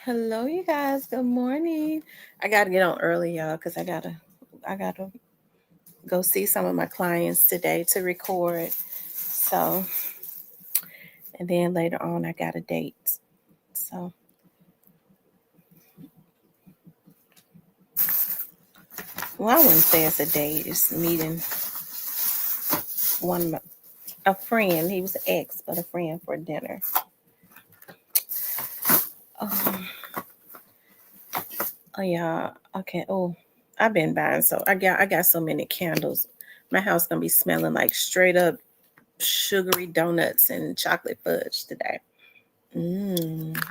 Hello, you guys. Good morning. I gotta get on early, y'all, because I gotta go see some of my clients today to record. So, and then later on, I got a date. So, well, I wouldn't say it's a date. It's meeting a friend. He was an ex, but a friend for dinner. Um, oh yeah. Okay. Oh, I've been buying. So I got so many candles. My house gonna be smelling like straight up sugary donuts and chocolate fudge today. Mm.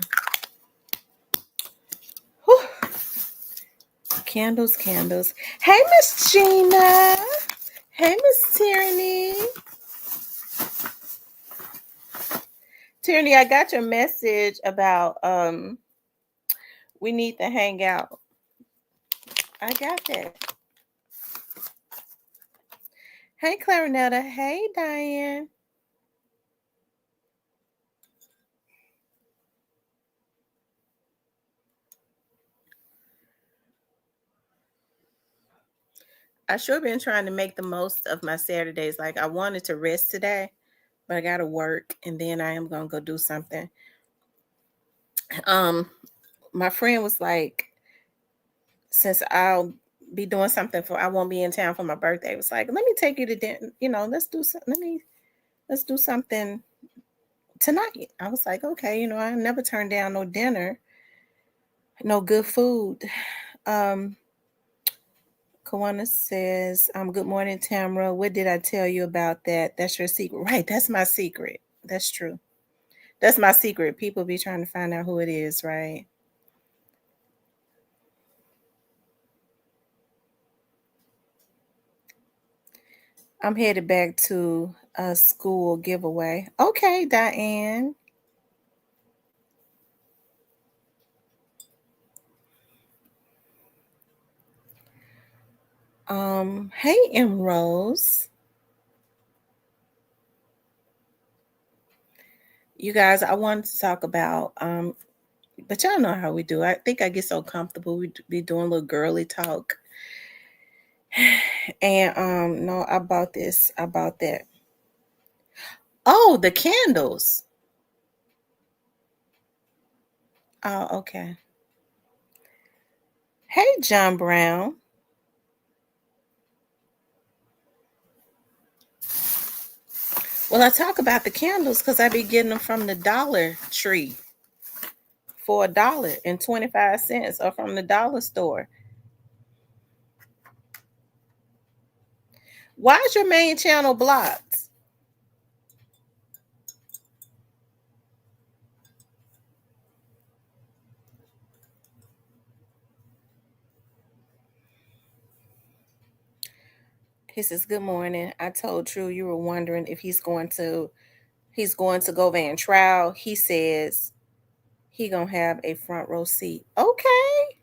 Whew. Candles, candles. Hey, Miss Gina. Hey, Miss Tierney. Tierney, I got your message about we need to hang out. I got that. Hey, Clarinetta. Hey, Diane. I sure been trying to make the most of my Saturdays. Like I wanted to rest today, but I gotta work and then I am gonna go do something. Um, my friend was like, since I'll be doing something for I won't be in town for my birthday. It was like, let me take you to dinner, let's do something. Let's do something tonight. I was like, okay, I never turn down no dinner, no good food. Um, Kawana says, good morning, Tamara. What did I tell you about that? That's your secret. Right, that's my secret. That's true. That's my secret. People be trying to find out who it is, right? I'm headed back to a school giveaway. Okay, Diane. Hey, M Rose. You guys, I wanted to talk about but y'all know how we do. I think I get so comfortable. We be doing a little girly talk. And no, I bought this. I bought that. Oh, the candles. Oh, okay. Hey, John Brown. Well, I talk about the candles because I be getting them from the Dollar Tree for $1.25 or from the dollar store. Why is your main channel blocked? He says, "Good morning. I told True you were wondering if he's going to go van trial. He says he gonna have a front row seat. Okay.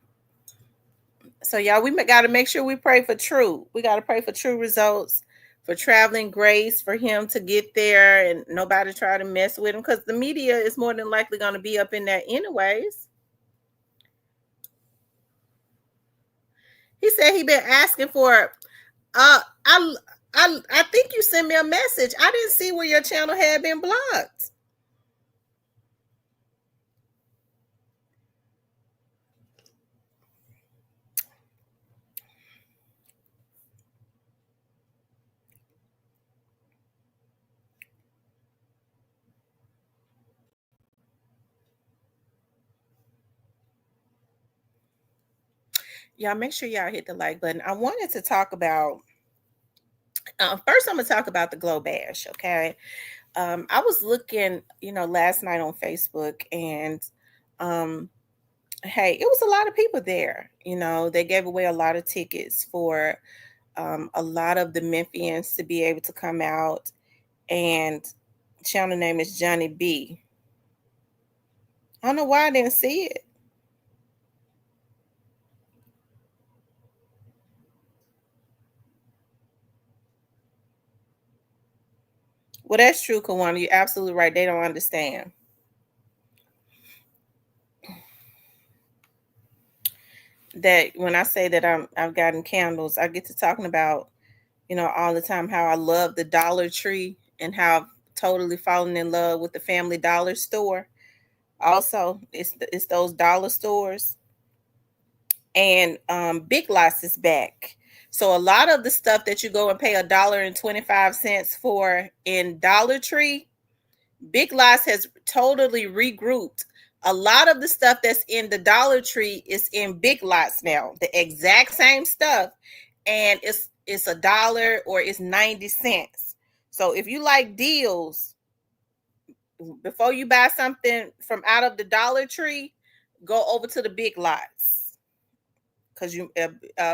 So y'all, we got to make sure we pray for True. We got to pray for True results, for traveling grace, for him to get there, and nobody try to mess with him because the media is more than likely gonna be up in there anyways." He said he been asking for. Uh, I I think you sent me a message. I didn't see where your channel had been blocked. Y'all make sure y'all hit the like button. I wanted to talk about first. I'm gonna talk about the Glow Bash. Okay, I was looking, last night on Facebook, and um, hey, it was a lot of people there. They gave away a lot of tickets for a lot of the Memphians to be able to come out, and channel name is Johnny B. I don't know why I didn't see it. Well, that's true, Kawana. You're absolutely right. They don't understand. that when I say that I've gotten candles, I get to talking about, all the time how I love the Dollar Tree and how I've totally fallen in love with the Family Dollar store. Also, it's those dollar stores, and Big Lots is back. So a lot of the stuff that you go and pay $1.25 for in Dollar Tree, Big Lots has totally regrouped. A lot of the stuff that's in the Dollar Tree is in Big Lots now. The exact same stuff, and it's $1 or it's 90 cents. So if you like deals, before you buy something from out of the Dollar Tree, go over to the Big Lots, because you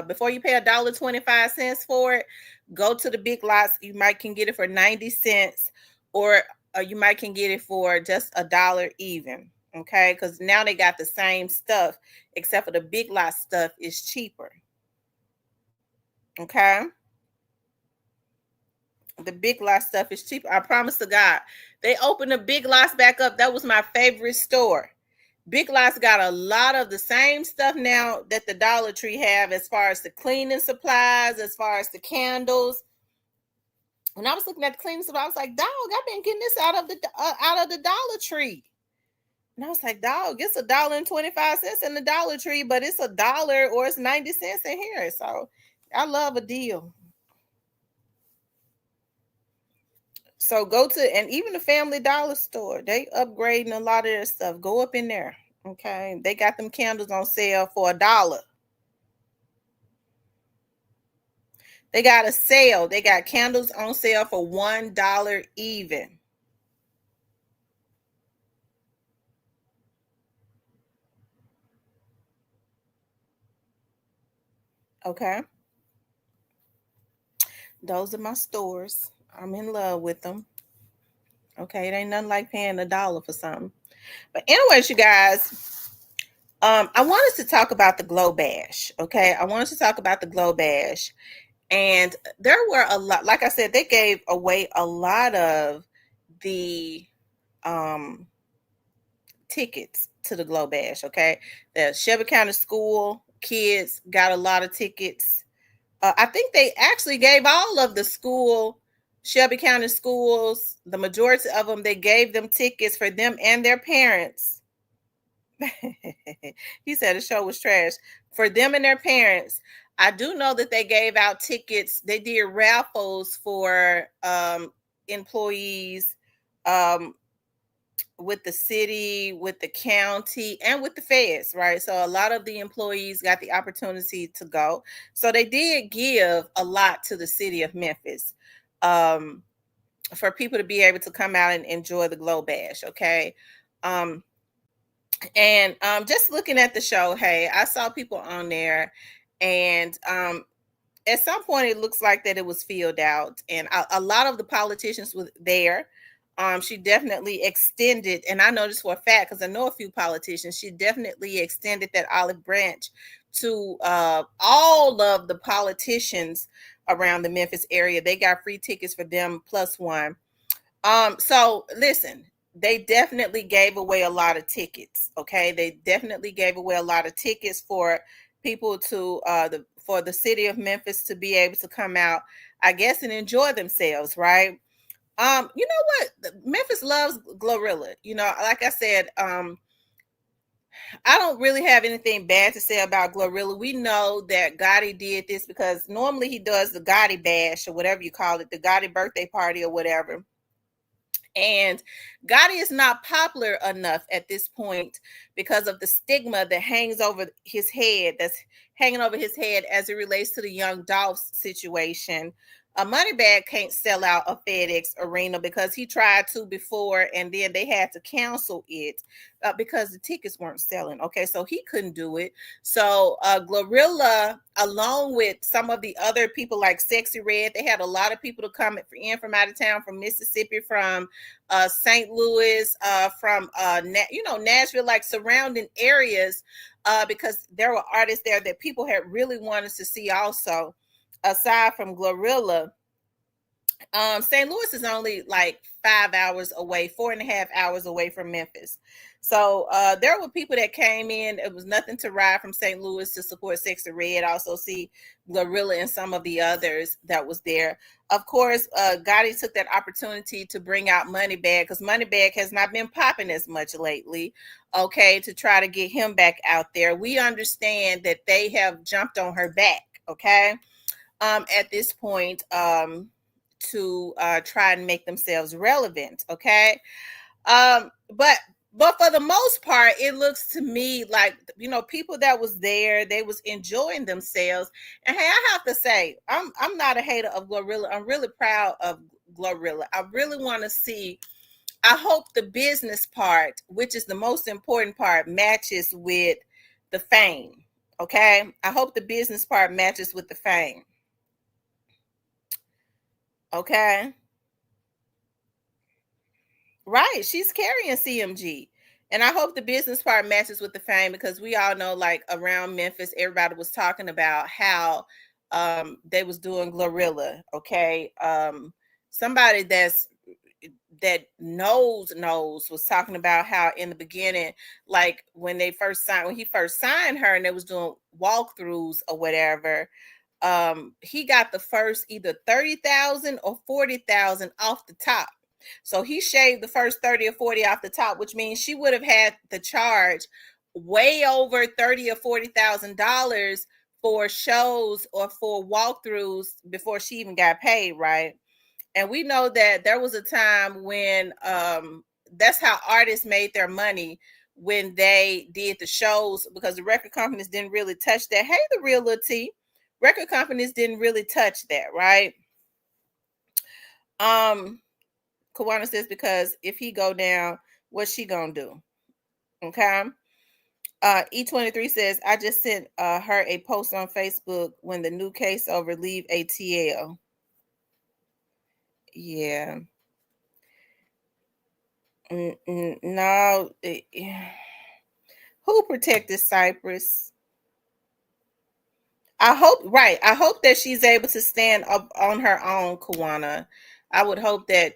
before you pay $1.25 for it, go to the Big Lots. You might can get it for 90 cents, or you might can get it for just $1 even. Okay, because now they got the same stuff, except for the Big Lots stuff is cheaper. Okay, the Big Lots stuff is cheaper. I promise to God, they opened the Big Lots back up. That was my favorite store. Big Lots got a lot of the same stuff now that the Dollar Tree have, as far as the cleaning supplies, as far as the candles. When I was looking at the cleaning supplies, I was like, "Dog, I've been getting this out of the Dollar Tree." And I was like, "Dog, it's $1.25 in the Dollar Tree, but it's $1 or it's 90 cents in here." So I love a deal. So go to, and even the Family Dollar store, they upgrading a lot of their stuff. Go up in there. Okay. They got them candles on sale for $1. They got a sale. They got candles on sale for $1 even. Okay. Those are my stores. I'm in love with them. Okay. It ain't nothing like paying $1 for something. But anyways, you guys, I wanted to talk about the Glow Bash. Okay. I wanted to talk about the Glow Bash. And there were a lot, like I said, they gave away a lot of the tickets to the Glow Bash. Okay. The Shelby County School kids got a lot of tickets. I think they actually gave all of the Shelby County schools, the majority of them, they gave them tickets for them and their parents. He said the show was trash for them and their parents. I do know that they gave out tickets. They did raffles for employees, with the city, with the county, and with the feds, right? So a lot of the employees got the opportunity to go. So they did give a lot to the city of Memphis, um, for people to be able to come out and enjoy the Glow Bash. Okay. Um, and just looking at the show, hey, I saw people on there, and at some point it looks like that it was filled out, and a lot of the politicians were there. She definitely extended, and I know this for a fact because I know a few politicians. She definitely extended that olive branch to all of the politicians around the Memphis area. They got free tickets for them plus one. So listen, they definitely gave away a lot of tickets. Okay, they definitely gave away a lot of tickets for people to for the city of Memphis to be able to come out, I guess, and enjoy themselves, right? You know what? Memphis loves Glorilla. Like I said, I don't really have anything bad to say about Glorilla. We know that Gotti did this because normally he does the Gotti bash or whatever you call it, the Gotti birthday party or whatever. And Gotti is not popular enough at this point because of the stigma that hangs over his head, that's hanging over his head as it relates to the young Dolph situation. A Moneybag can't sell out a FedEx arena because he tried to before, and then they had to cancel it because the tickets weren't selling. Okay, so he couldn't do it. So Glorilla, along with some of the other people like Sexy Red, they had a lot of people to come in from out of town, from Mississippi, from St. Louis, from Nashville, like surrounding areas, because there were artists there that people had really wanted to see also. Aside from Glorilla, St. Louis is only like 5 hours away, 4.5 hours away from Memphis. So there were people that came in. It was nothing to ride from St. Louis to support Sexy Red. Also see Glorilla and some of the others that was there. Of course, Gotti took that opportunity to bring out Moneybag because Moneybag has not been popping as much lately. Okay, to try to get him back out there. We understand that they have jumped on her back. Okay, at this point, to try and make themselves relevant. Okay, but for the most part, it looks to me like, people that was there, they was enjoying themselves. And hey, I have to say, I'm not a hater of Glorilla. I'm really proud of Glorilla. I really want to see. I hope the business part, which is the most important part, matches with the fame. Okay, I hope the business part matches with the fame. Okay. Right. She's carrying CMG. And I hope the business part matches with the fame because we all know, like, around Memphis, everybody was talking about how they was doing Glorilla. Okay. Somebody that knows was talking about how in the beginning, like when he first signed her and they was doing walkthroughs or whatever, he got the first either 30,000 or 40,000 off the top. So he shaved the first 30 or 40 off the top, which means she would have had to charge way over 30 or $40,000 for shows or for walkthroughs before she even got paid, right? And we know that there was a time when that's how artists made their money, when they did the shows, because the record companies didn't really touch that. Hey, the real little T. Record companies didn't really touch that, right? Um, Kawana says, because if he go down, what's she gonna do? Okay. E23 says, I just sent her a post on Facebook when the new case over leave ATL. Yeah. No. Who protected Cypress? I hope, right. I hope that she's able to stand up on her own, Kawana. I would hope that,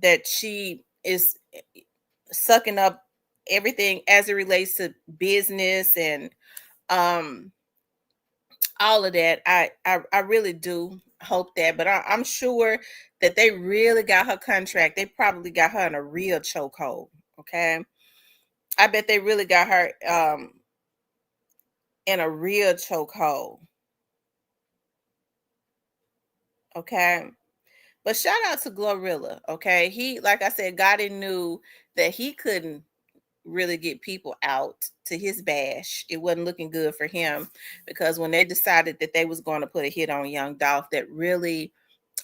that she is sucking up everything as it relates to business and um all of that. I really do hope that, but I'm sure that they really got her contract. They probably got her in a real chokehold. Okay, I bet they really got her in a real chokehold. Okay, but shout out to Glorilla. Okay, he, like I said, Gotti knew that he couldn't really get people out to his bash. It wasn't looking good for him because when they decided that they was going to put a hit on Young Dolph, that really,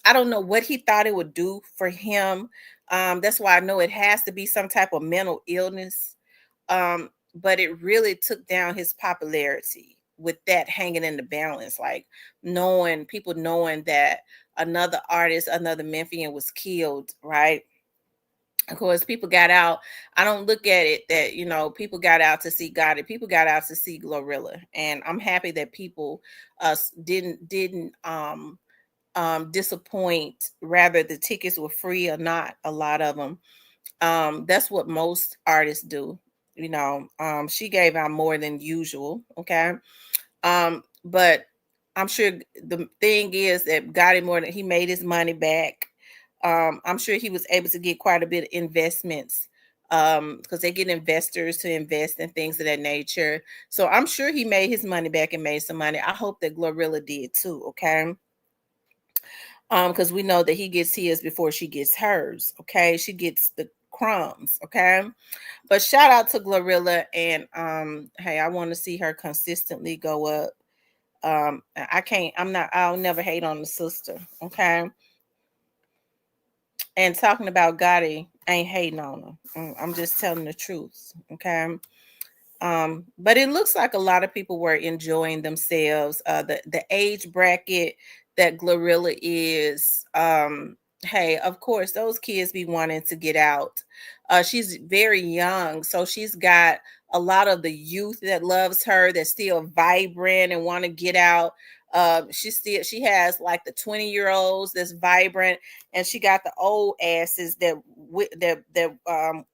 I don't know what he thought it would do for him. That's why I know it has to be some type of mental illness. But it really took down his popularity with that hanging in the balance, like knowing that another artist, another Memphian was killed, right? Of course, people got out. I don't look at it that, people got out to see Gotti. People got out to see Glorilla, and I'm happy that people didn't disappoint. Rather, the tickets were free or not. A lot of them. That's what most artists do. She gave out more than usual. Okay. But I'm sure the thing is that Gotti more than he made his money back. I'm sure he was able to get quite a bit of investments because they get investors to invest in things of that nature. So I'm sure he made his money back and made some money. I hope that Glorilla did too. Okay. Because we know that he gets his before she gets hers. Okay. She gets the crumbs. Okay. But shout out to Glorilla, and hey, I want to see her consistently go up. I'll never hate on the sister. Okay. And talking about Gotti, ain't hating on her. I'm just telling the truth. Okay. But it looks like a lot of people were enjoying themselves. The age bracket that Glorilla is, hey, of course, those kids be wanting to get out. She's very young, so she's got a lot of the youth that loves her, that's still vibrant and want to get out. She has like the 20-year-olds that's vibrant, and she got the old asses that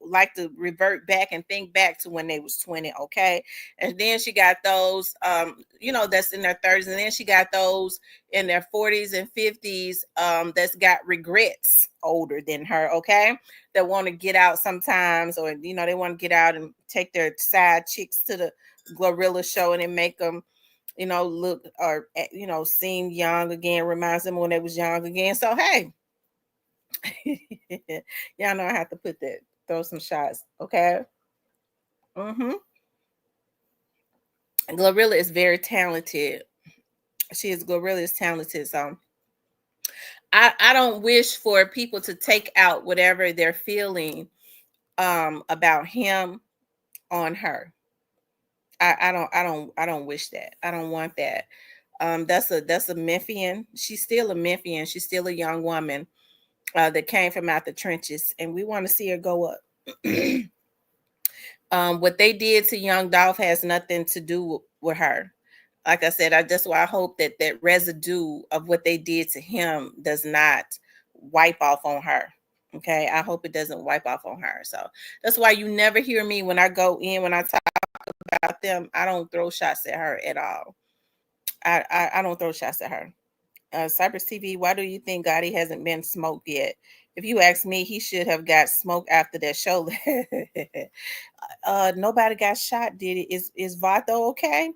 like to revert back and think back to when they was 20. Okay. And then she got those that's in their 30s, and then she got those in their 40s and 50s that's got regrets older than her. Okay. That want to get out sometimes, or they want to get out and take their side chicks to the Glorilla show and then make them look or seem young again, reminds them when they was young again. So hey, y'all know I have to throw some shots. Okay. Mm-hmm. Glorilla is very talented. Glorilla is talented. So I don't wish for people to take out whatever they're feeling about him on her. I don't wish that. I don't want that. That's a Memphian. She's still a Memphian. She's still a young woman that came from out the trenches, and we want to see her go up. What they did to young Dolph has nothing to do with her. Like I said, that's why I hope that residue of what they did to him does not wipe off on her. Okay, I hope it doesn't wipe off on her. So that's why you never hear me when I go in, when I talk about them. I don't throw shots at her at all. I don't throw shots at her. Cypress TV, why do you think Gotti hasn't been smoked yet? If you ask me, he should have got smoked after that show. Nobody got shot, did it? Is Vato okay?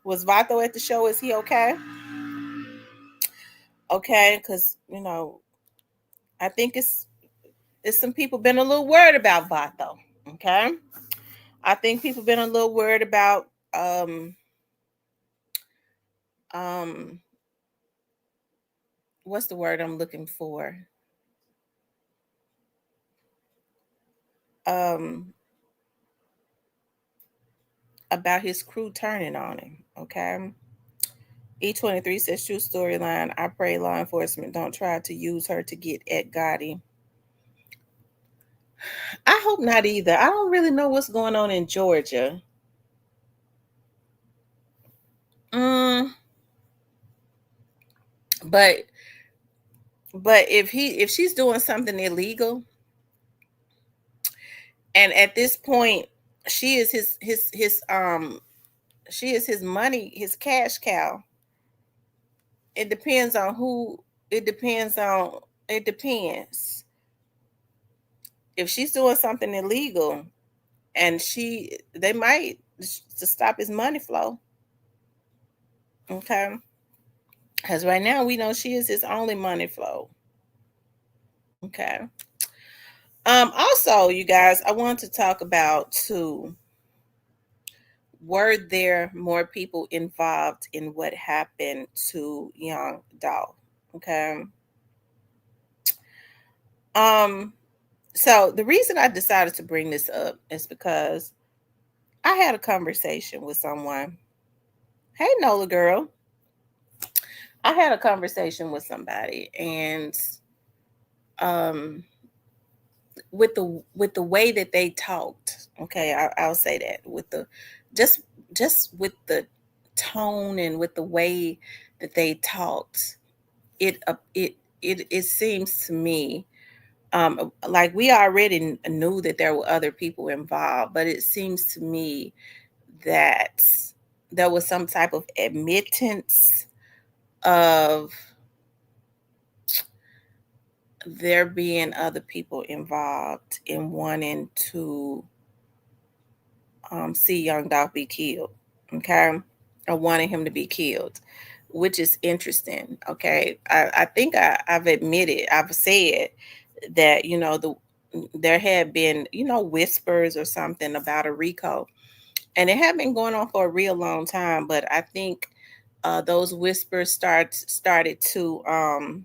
Was Vato at the show? Is he okay? Okay, because I think it's some people been a little worried about Vato. Okay, I think people been a little worried about um what's the word I'm looking for? Um about his crew turning on him. Okay. E23 says true storyline. I pray law enforcement don't try to use her to get at Gotti. I hope not either. I don't really know what's going on in Georgia. Mm, but if she's doing something illegal, and at this point she is his money, his cash cow. It depends on who. It depends. If she's doing something illegal, and they might to stop his money flow. Okay, because right now we know she is his only money flow. Okay. Also, you guys, I want to talk about too. Were there more people involved in what happened to young Dolph? Okay. Um. So the reason I decided to bring this up is because I had a conversation with someone. Hey, Nola girl. I had a conversation with somebody, and um, with the way that they talked. Okay, I'll say that with the just with the tone and with the way that they talked, it seems to me like we already knew that there were other people involved, but it seems to me that there was some type of admittance of there being other people involved in wanting to see young Dolph be killed, okay, or wanting him to be killed, which is interesting. Okay, I think I've said that there had been whispers or something about a RICO, and it had been going on for a real long time. But I think those whispers started to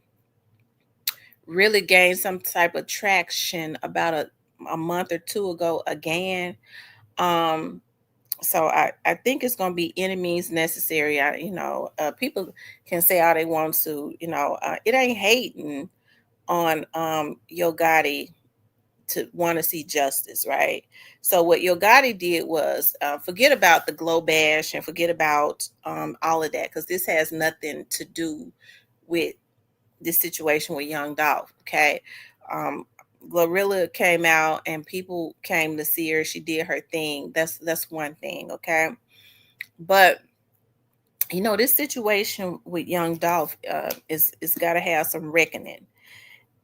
really gain some type of traction about a month or two ago again. Um, so I think it's going to be enemies necessary. People can say all they want to, it ain't hating on Yo Gotti to want to see justice, right? So what Yo Gotti did was forget about the glow bash and forget about all of that, because this has nothing to do with this situation with Young Dolph. Okay. Um, Glorilla came out and people came to see her. She did her thing. That's one thing. Okay. But this situation with Young Dolph is got to have some reckoning.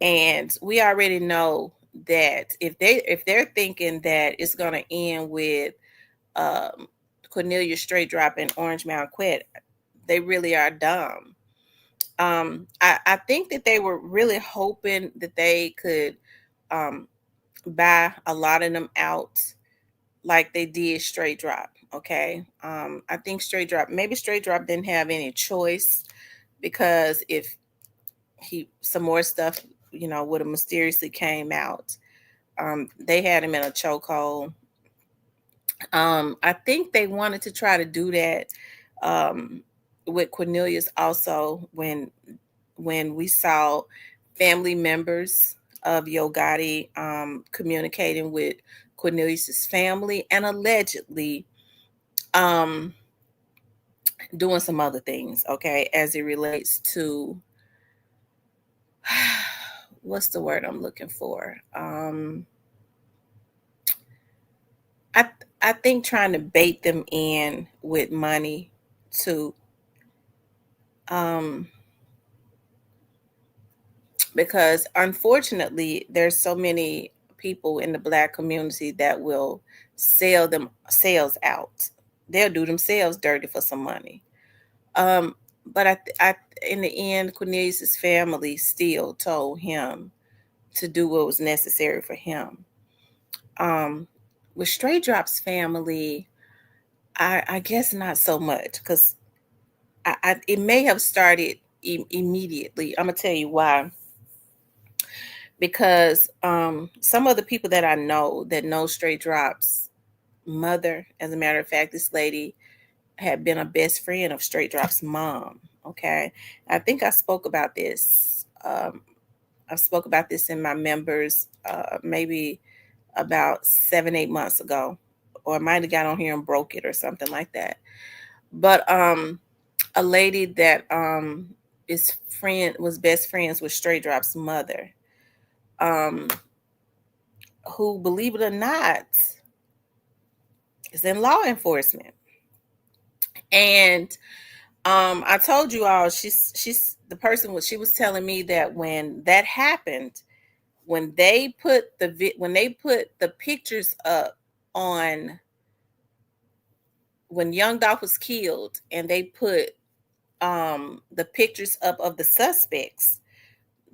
And we already know that if they're thinking that it's gonna end with um, Cornelia straight dropping Orange Mountain Quet, they really are dumb. I think that they were really hoping that they could um, buy a lot of them out like they did Straight Drop. Okay. I think Straight Drop didn't have any choice, because if some more stuff, would have mysteriously came out, they had him in a chokehold. I think they wanted to try to do that um, with Cornelius also, when we saw family members of Yo Gotti communicating with Cornelius's family and allegedly um, doing some other things, okay, as it relates to what's the word I'm looking for? I I think trying to bait them in with money too, um, because unfortunately there's so many people in the Black community that will sell them sales out. They'll do themselves dirty for some money. But in the end, Cornelius's family still told him to do what was necessary for him. Um, with Straight Drop's family, I guess not so much, because it may have started immediately. I'm gonna tell you why. Because some of the people that I know that know Straight Drop's mother, as a matter of fact, this lady had been a best friend of Straight Drop's mom. Okay, I think I spoke about this. I spoke about this in my members maybe about 7-8 months ago, or I might have got on here and broke it or something like that. But a lady that was best friends with Straight Drop's mother, um, who, believe it or not, is in law enforcement. And I told you all, she's the person. She was telling me that when that happened, when they put the pictures up on when Young Dolph was killed, and they put the pictures up of the suspects,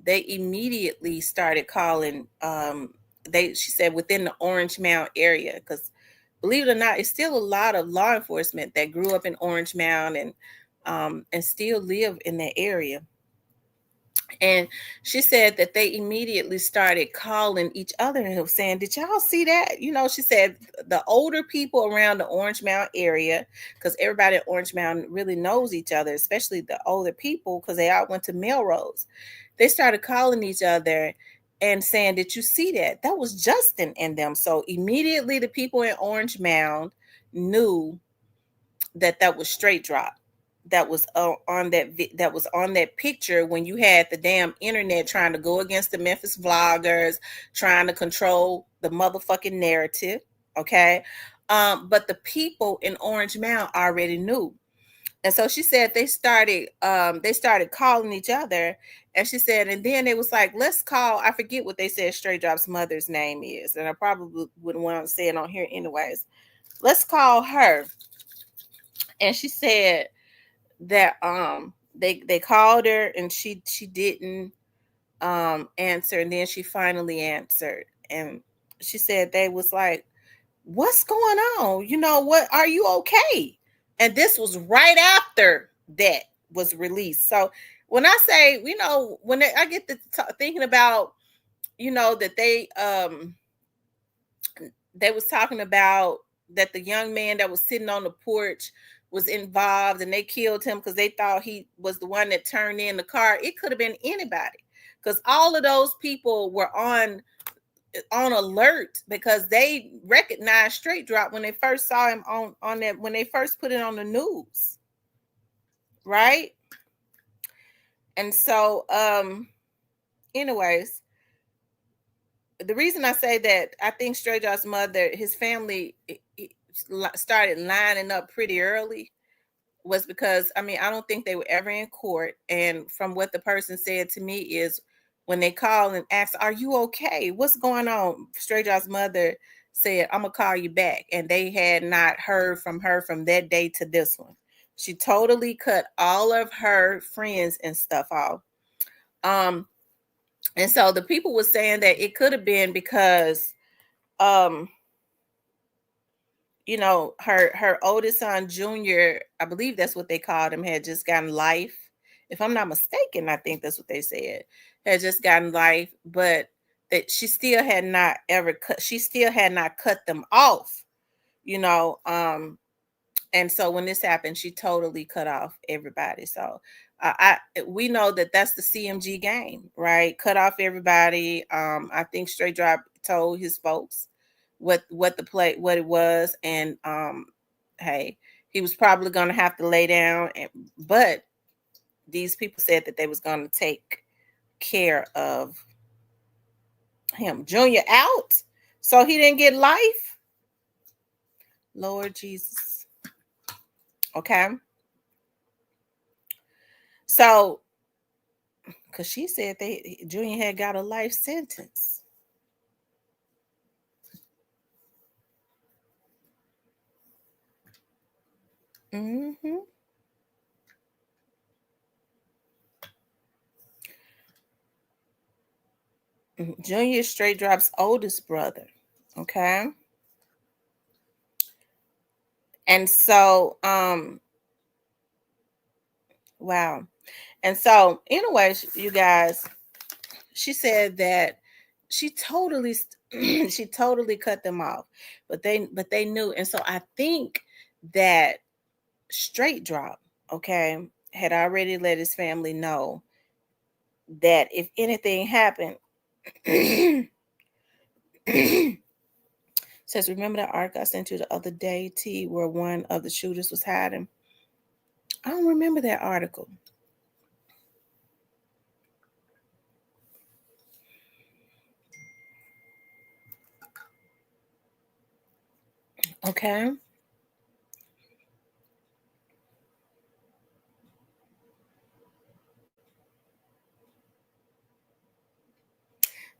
they immediately started calling she said within the Orange Mound area, because believe it or not, it's still a lot of law enforcement that grew up in Orange Mound and still live in that area. And she said that they immediately started calling each other and saying, "Did y'all see that?" She said the older people around the Orange Mound area, because everybody at Orange Mound really knows each other, especially the older people, because they all went to Melrose. They started calling each other and saying, "Did you see that? That was Justin and them." So immediately the people in Orange Mound knew that was Straight Drop, that was that was on that picture, when you had the damn internet trying to go against the Memphis vloggers, trying to control the motherfucking narrative. Okay. But the people in Orange Mound already knew. And so she said they started calling each other. And she said, and then it was like, let's call, I forget what they said Straight Drop's mother's name is, and I probably wouldn't want to say it on here anyways. Let's call her. And she said that they called her, and she didn't answer, and then she finally answered, and she said they was like, "What's going on? What, are you okay?" And this was right after that was released. So when I say, when I get to thinking about, that they was talking about that the young man that was sitting on the porch was involved, and they killed him because they thought he was the one that turned in the car. It could have been anybody, because all of those people were on on alert because they recognized Straight Drop when they first saw him on that, when they first put it on the news, right? And so anyways, the reason I say that, I think Straight Drop's mother, his family started lining up pretty early, was because, I mean, I don't think they were ever in court. And from what the person said to me is, when they called and asked, "Are you okay? What's going on?" Straight Drop's mother said, "I'm gonna call you back." And they had not heard from her from that day to this one. She totally cut all of her friends and stuff off. And so the people were saying that it could have been because um her oldest son Junior, I believe that's what they called him, had just gotten life. If I'm not mistaken, I think that's what they said. Had just gotten life, but that she still had not cut them off, you know. And so when this happened, she totally cut off everybody. So we know that that's the CMG game, right? Cut off everybody. I think Straight Drop told his folks what it was, and hey, he was probably going to have to lay down, but these people said that they was going to take care of him. Junior out, so he didn't get life. Lord Jesus. Okay. So, because she said Junior had got a life sentence. Mm-hmm. Junior Straight Drop's oldest brother. Okay. And so, wow. And so, anyways, you guys, she said that she totally she totally cut them off, but they knew. And so I think that Straight Drop, okay, had already let his family know that if anything happened, says, remember that article I sent you the other day, T, where one of the shooters was hiding? I don't remember that article. Okay.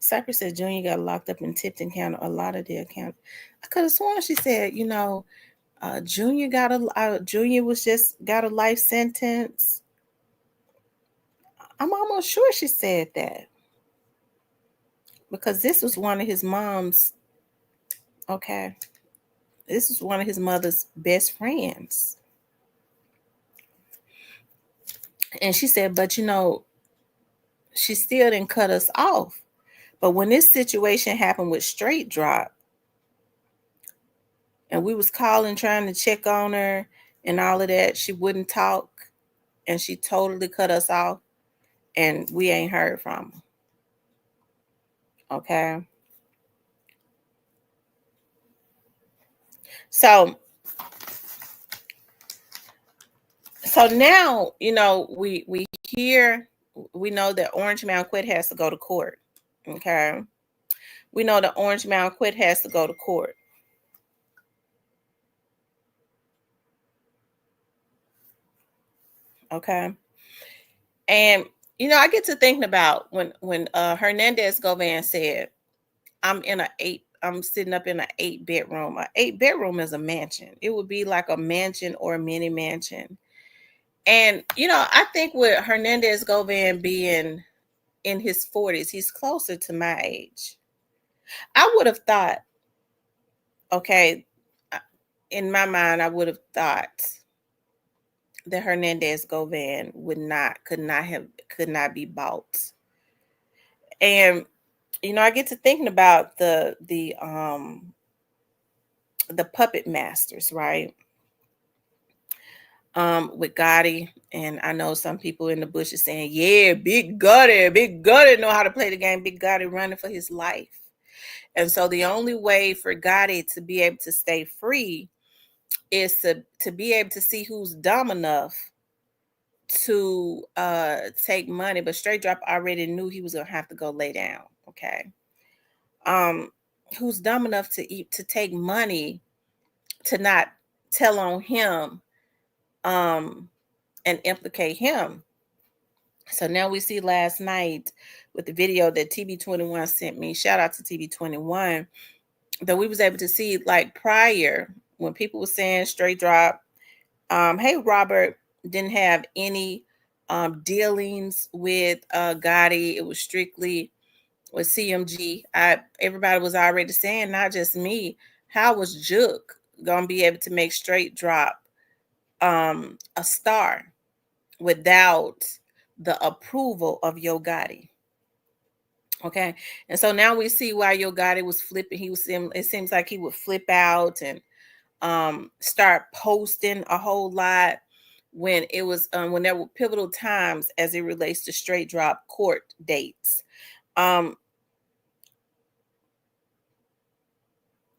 Cypress said Junior got locked up in Tipton County, a lot of their county. I could have sworn she said, Junior was just got a life sentence. I'm almost sure she said that because this was one of his mom's. Okay, this was one of his mother's best friends, and she said, but she still didn't cut us off. But when this situation happened with Straight Drop, and we was calling trying to check on her and all of that, she wouldn't talk, and she totally cut us off, and we ain't heard from her. Okay. So now, we hear, we know that Orange Mound Quit has to go to court. Okay. We know that Orange Mound Quit has to go to court. Okay. And I get to thinking about when Hernandez Govan said, I'm sitting up in an 8-bedroom. An 8-bedroom is a mansion. It would be like a mansion or a mini mansion. And I think with Hernandez Govan being in his 40s, he's closer to my age. I would have thought, okay, in my mind, I would have thought that Hernandez Govan could not be bought. And I get to thinking about the puppet masters, right? With Gotti, and I know some people in the bush are saying, yeah, Big Gotti know how to play the game. Big Gotti running for his life. And so the only way for Gotti to be able to stay free is to be able to see who's dumb enough to take money. But Straight Drop already knew he was gonna have to go lay down. Okay. Um, who's dumb enough to take money to not tell on him and implicate him. So now we see last night with the video that TB21 sent me. Shout out to TB21, that we was able to see like prior when people were saying Straight Drop, hey Robert, didn't have any dealings with Gotti. It was strictly with CMG. Everybody was already saying, not just me, how was Juke gonna be able to make Straight Drop a star without the approval of Yo Gotti? Okay, and so now we see why Yo Gotti was flipping. It seems like he would flip out and start posting a whole lot when it was when there were pivotal times as it relates to Straight Drop court dates.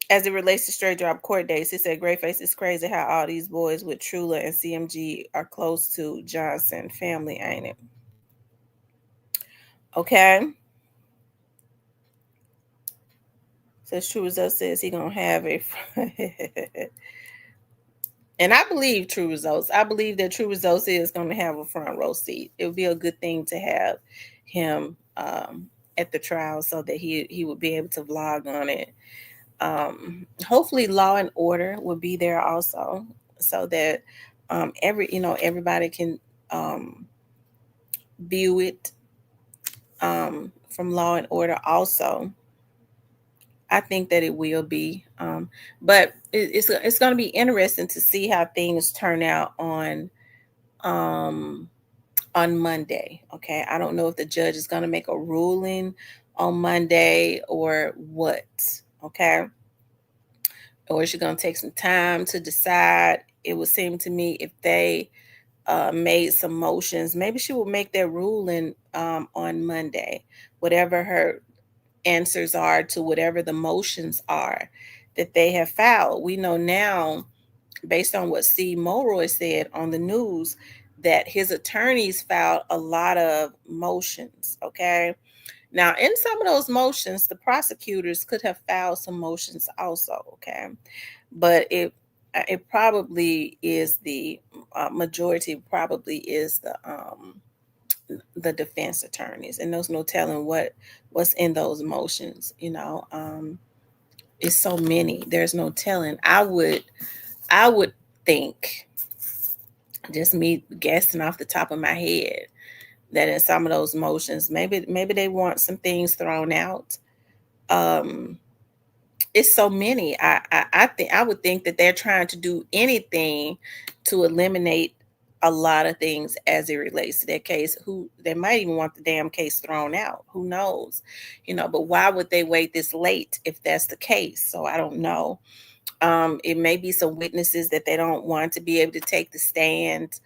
As it relates to Straight Drop court dates, he said, Greyface, is crazy how all these boys with Trula and CMG are close to Johnson family, ain't it? Okay. So True Results says he gonna have a and I believe True Results. I believe that True Results is gonna have a front row seat. It would be a good thing to have him at the trial so that he would be able to vlog on it. Hopefully Law and Order will be there also, so that everybody can view it from Law and Order also. I think that it will be, but it's going to be interesting to see how things turn out on Monday. Okay, I don't know if the judge is going to make a ruling on Monday or what. Okay, or is she going to take some time to decide? It would seem to me if they made some motions, maybe she will make their ruling on Monday, whatever her answers are to whatever the motions are that they have filed. We know now, based on what Steve Mulroy said on the news, that his attorneys filed a lot of motions. Okay. Now, in some of those motions, the prosecutors could have filed some motions also. Okay. But it probably is the majority probably is the defense attorneys, and there's no telling what's in those motions. It's so many. There's no telling. I would think, just me guessing off the top of my head, that in some of those motions, maybe they want some things thrown out. It's so many. I would think that they're trying to do anything to eliminate a lot of things as it relates to that case. Who they might even want the damn case thrown out. Who knows? But why would they wait this late if that's the case? So I don't know. It may be some witnesses that they don't want to be able to take the stand.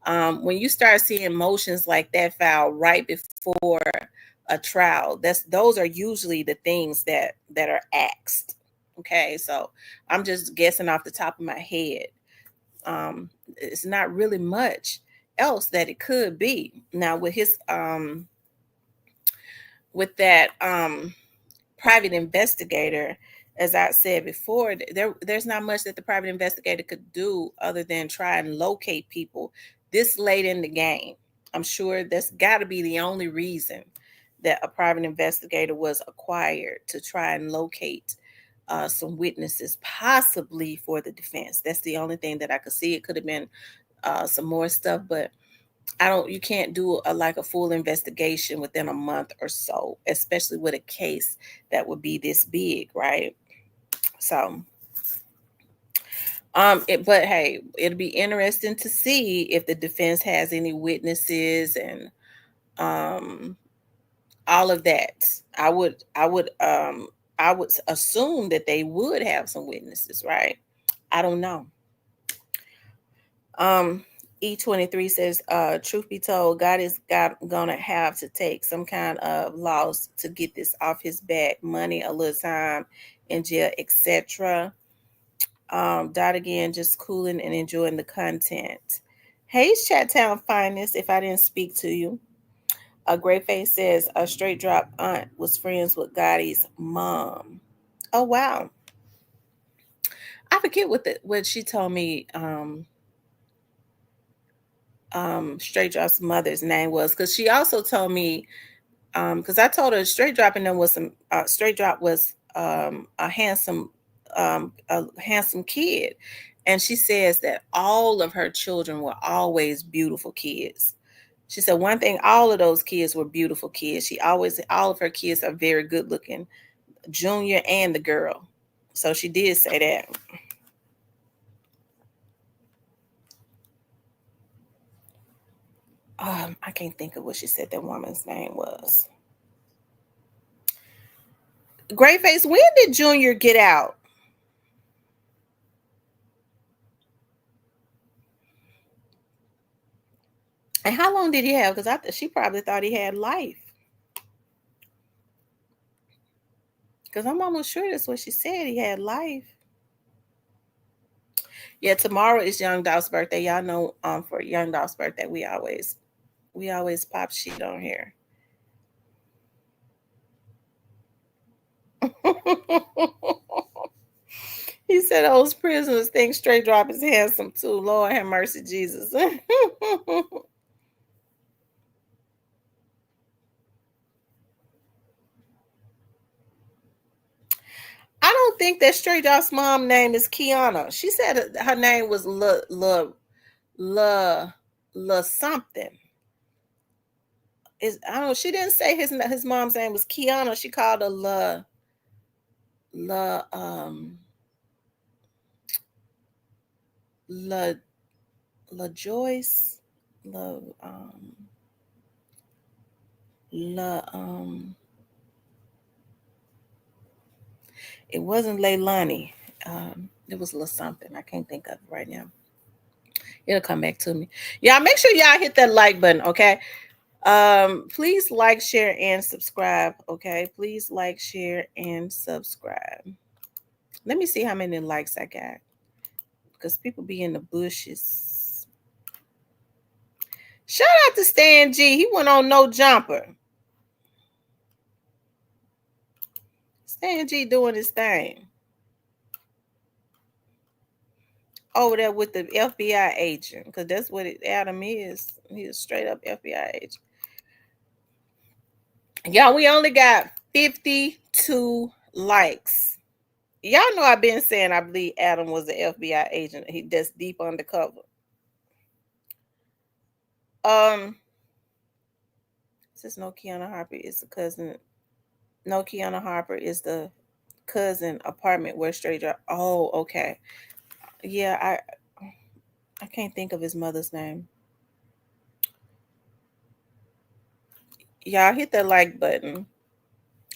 When you start seeing motions like that filed right before a trial, those are usually the things that are asked. Okay, so I'm just guessing off the top of my head. It's not really much else that it could be. Now with his with that private investigator, as I said before, there's not much that the private investigator could do other than try and locate people this late in the game. I'm sure that's got to be the only reason that a private investigator was acquired, to try and locate some witnesses, possibly for the defense. That's the only thing that I could see. It could have been some more stuff, but you can't do a full investigation within a month or so, especially with a case that would be this big, right? So, but hey, it'll be interesting to see if the defense has any witnesses and all of that. I would assume that they would have some witnesses, right? I don't know. E23 says, truth be told, God is gonna have to take some kind of loss to get this off his back. Money, a little time in jail, etc. Dot again, just cooling and enjoying the content. Hey, Chat Town Finest, if I didn't speak to you. A Great Face says a straight drop aunt was friends with Gotti's mom. Oh wow. I forget what she told me straight drop's mother's name was, because she also told me because I told her straight dropping them was some straight drop was a handsome kid, and she says that all of her children were always beautiful kids. She said one thing, all of those kids were beautiful kids. She always, all of her kids are very good looking, Junior and the girl. So she did say that. I can't think of what she said that woman's name was. Great Face, when did Junior get out? And how long did he have? Because she probably thought he had life. Because I'm almost sure that's what she said. He had life. Yeah, tomorrow is Young Dolph's birthday. Y'all know for Young Dolph's birthday, we always pop shit on here. He said those prisoners think straight drop is handsome too. Lord have mercy, Jesus. I don't think that straight drop's mom name is Kiana. She said her name was La something. Is I don't know. She didn't say his mom's name was Kiana. She called her La La La Joyce La La it wasn't Leilani. It was La something. I can't think of it right now. It'll come back to me. Y'all make sure y'all hit that like button, okay? Please like, share, and subscribe. Okay, please like, share, and subscribe. Let me see how many likes I got, because people be in the bushes. Shout out to Stan G. He went on No Jumper. Stan G doing his thing over there with the FBI agent, because that's what Adam is. He's a straight up FBI agent. Y'all, we only got 52 likes. Y'all know I've been saying I believe Adam was an FBI agent. He that's deep undercover. Since no Kiana Harper is the cousin. No Kiana Harper is the cousin apartment where straight drop. Oh, okay. Yeah, I can't think of his mother's name. Y'all hit that like button.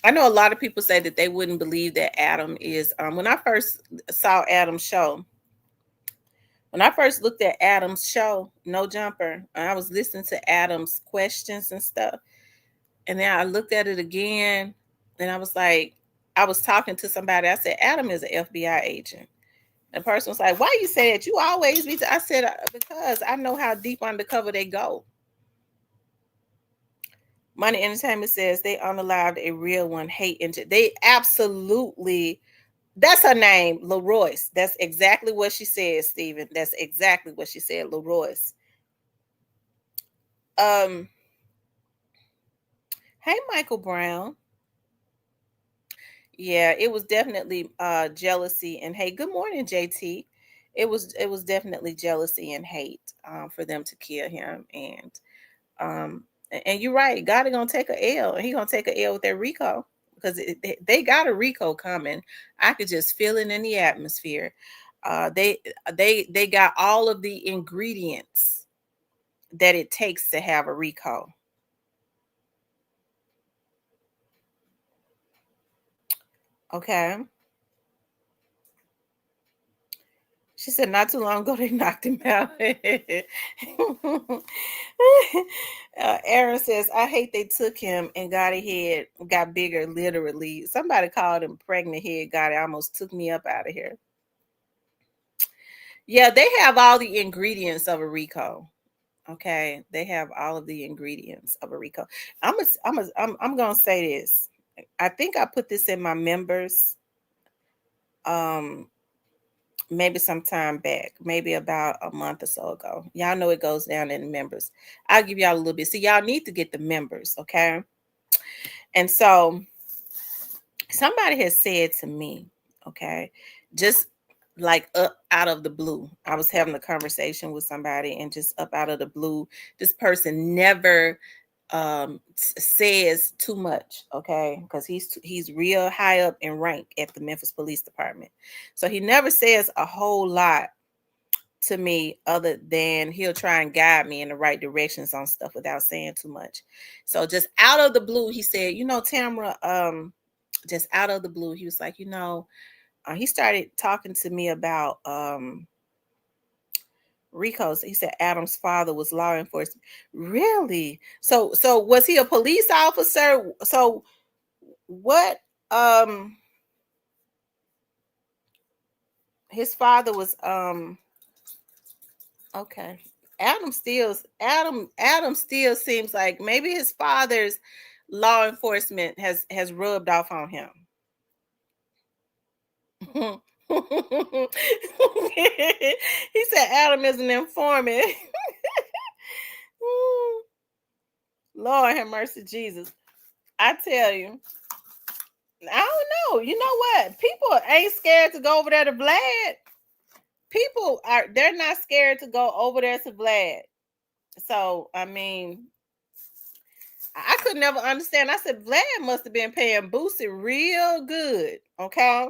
I know a lot of people say that they wouldn't believe that Adam is when I first saw Adam's show, when I first looked at Adam's show, No Jumper, and I was listening to Adam's questions and stuff. And then I looked at it again and I was like, I was talking to somebody. I said, Adam is an FBI agent. And the person was like, why you say that? You always be. I said, because I know how deep undercover they go. Money Entertainment says they unallowed a real one hate into. They absolutely. That's her name, Leroyce. That's exactly what she said, Stephen. That's exactly what she said, Leroyce. Um. Hey, Michael Brown. Yeah, it was definitely jealousy and hate. Good morning, JT. It was definitely jealousy and hate for them to kill him. And you're right, God is gonna take a L, and he gonna take a L with that Rico, because they got a Rico coming. I could just feel it in the atmosphere. They got all of the ingredients that it takes to have a Rico. Okay. She said not too long ago they knocked him out. Aaron says, I hate they took him and Gotti head got bigger, literally. Somebody called him pregnant head Gotti. Almost took me up out of here. Yeah, they have all the ingredients of a Rico. Okay, they have all of the ingredients of a Rico. I'm gonna say this. I think I put this in my members. Maybe some time back, maybe about a month or so ago. Y'all know it goes down in the members. I'll give y'all a little bit. So y'all need to get the members, okay? And so somebody has said to me, okay, just like up out of the blue. I was having a conversation with somebody and just up out of the blue, this person never says too much, okay, because he's real high up in rank at the Memphis Police Department, so he never says a whole lot to me other than he'll try and guide me in the right directions on stuff without saying too much. So just out of the blue, he said, Tamara, just out of the blue, he was like, he started talking to me about Rico's. He said Adam's father was law enforcement. Really? So was he a police officer? So what his father was okay. Adam still seems like maybe his father's law enforcement has rubbed off on him. He said Adam is an informant. Lord have mercy, Jesus. I tell you, I don't know. You know what? People ain't scared to go over there to Vlad. They're not scared to go over there to Vlad. So, I mean, I could never understand. I said, Vlad must have been paying Boosie real good. Okay.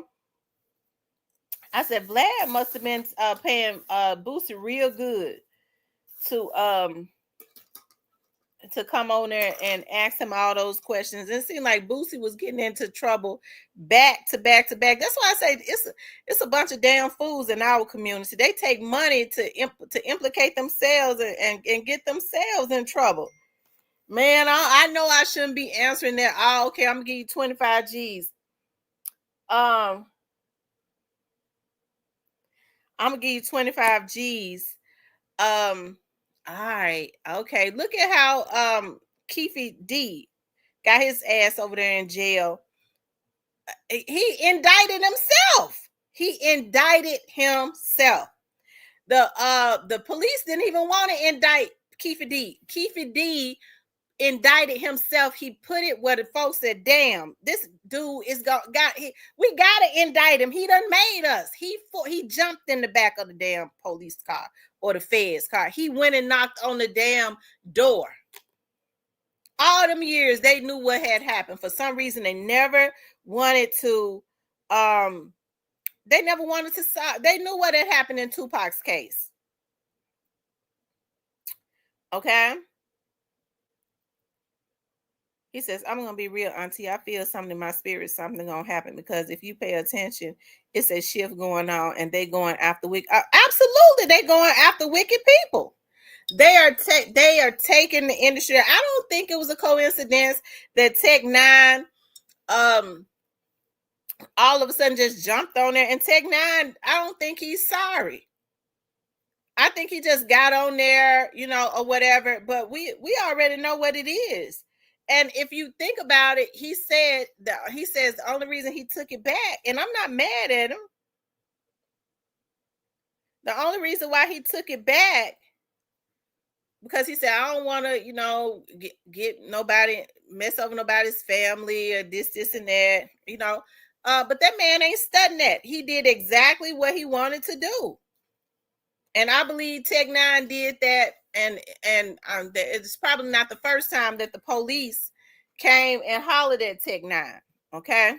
I said, Vlad must have been paying Boosie real good to come on there and ask him all those questions. It seemed like Boosie was getting into trouble back to back to back. That's why I say it's a bunch of damn fools in our community. They take money to implicate themselves and get themselves in trouble. Man, I know I shouldn't be answering that. Oh, okay, I'm gonna give you 25 G's. I'm gonna give you 25 G's. All right, okay. Look at how Keefe D got his ass over there in jail. He indicted himself. The police didn't even want to indict Keefe D. Keefe D indicted himself. He put it where the folks said, damn, this dude we gotta indict him. He done made us. He jumped in the back of the damn police car or the feds car. He went and knocked on the damn door. All them years they knew what had happened. For some reason they never wanted to they knew what had happened in Tupac's case. Okay. He says, I'm going to be real, Auntie. I feel something in my spirit, something going to happen, because if you pay attention, it's a shift going on and they going after wicked. Absolutely. They going after wicked people. They are taking the industry. I don't think it was a coincidence that Tech Nine, all of a sudden just jumped on there, and Tech Nine, I don't think he's sorry. I think he just got on there, or whatever, but we already know what it is. And if you think about it, he says the only reason he took it back, and I'm not mad at him. The only reason why he took it back, because he said, I don't want to, get nobody, mess over nobody's family or this and that, but that man ain't studying that. He did exactly what he wanted to do. And I believe Tech Nine did that, and it's probably not the first time that the police came and hollered at Tech Nine, okay,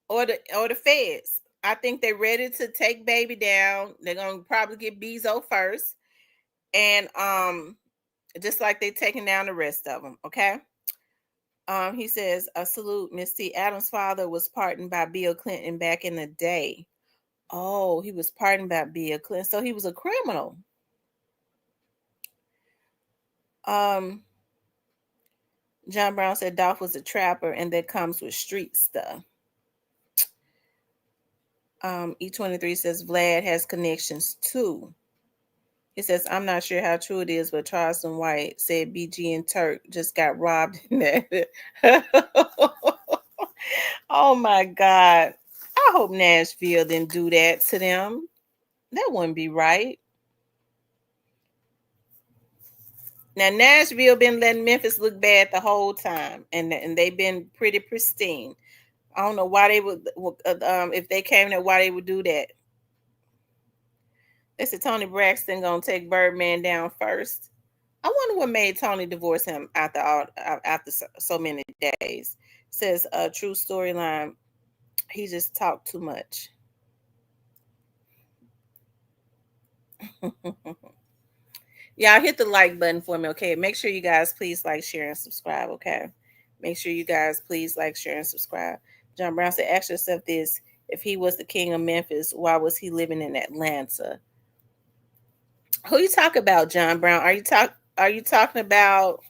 or the feds. I think they're ready to take baby down. They're gonna probably get Bezo first, and just like they're taking down the rest of them, okay. He says, a salute, Miss T. Adam's father was pardoned by Bill Clinton back in the day. Oh, he was pardoned by Bill Clinton, so he was a criminal. John Brown said Dolph was a trapper, and that comes with street stuff. E23 says Vlad has connections too. He says, I'm not sure how true it is, but Charleston White said BG and Turk just got robbed in that. Oh my God. I hope Nashville didn't do that to them. That wouldn't be right. Now Nashville been letting Memphis look bad the whole time, and they've been pretty pristine. I don't know why they would, if they came there, why they would do that. They said Tony Braxton gonna take Birdman down first. I wonder what made Tony divorce him after so many days. Says a true storyline. He just talked too much. Y'all hit the like button for me, okay? Make sure you guys please like, share, and subscribe, okay? Make sure you guys please like, share, and subscribe. John Brown said, ask yourself this. If he was the king of Memphis, why was he living in Atlanta? Who you talking about, John Brown? Are you talking about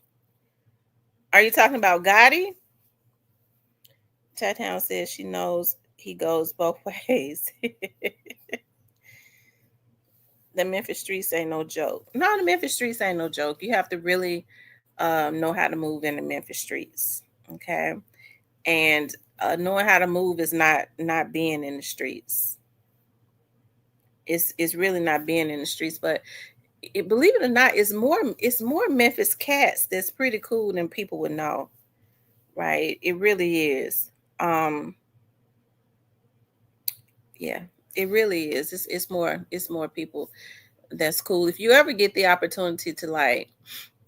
Gotti? Chattown says she knows he goes both ways. The Memphis streets ain't no joke. No, the Memphis streets ain't no joke. You have to really know how to move in the Memphis streets. Okay. And knowing how to move is not being in the streets. It's really not being in the streets, but believe it or not, it's more Memphis cats that's pretty cool than people would know. Right? It really is. Yeah, it really is. It's more people that's cool. If you ever get the opportunity to, like,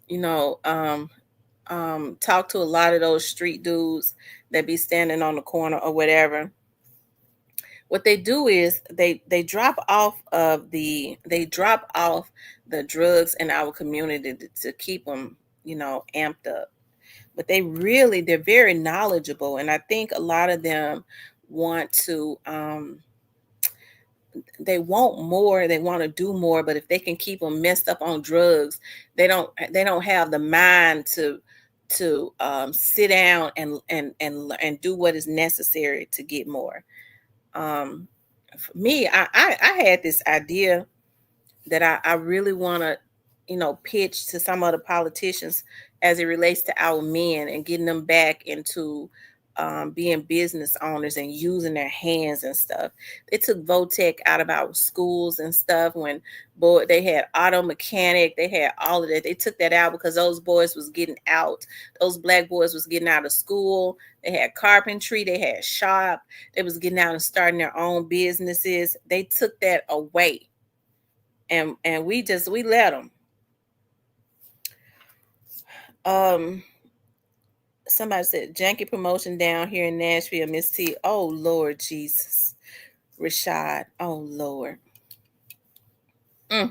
talk to a lot of those street dudes that be standing on the corner or whatever, what they do is they drop off the drugs in our community to keep them, amped up. But they're very knowledgeable, and I think a lot of them want to they want more, they want to do more, but if they can keep them messed up on drugs, they don't have the mind to sit down and do what is necessary to get more. For me, I had this idea that I really want to, pitch to some other politicians as it relates to our men and getting them back into being business owners and using their hands and stuff. They took Votech out of our schools and stuff when they had auto mechanic, they had all of that. They took that out because those boys was getting out. Those black boys was getting out of school. They had carpentry, they had shop, they was getting out and starting their own businesses. They took that away. And we let them. Somebody said janky promotion down here in Nashville, Miss T. Oh Lord Jesus, Rashad. Oh Lord. What's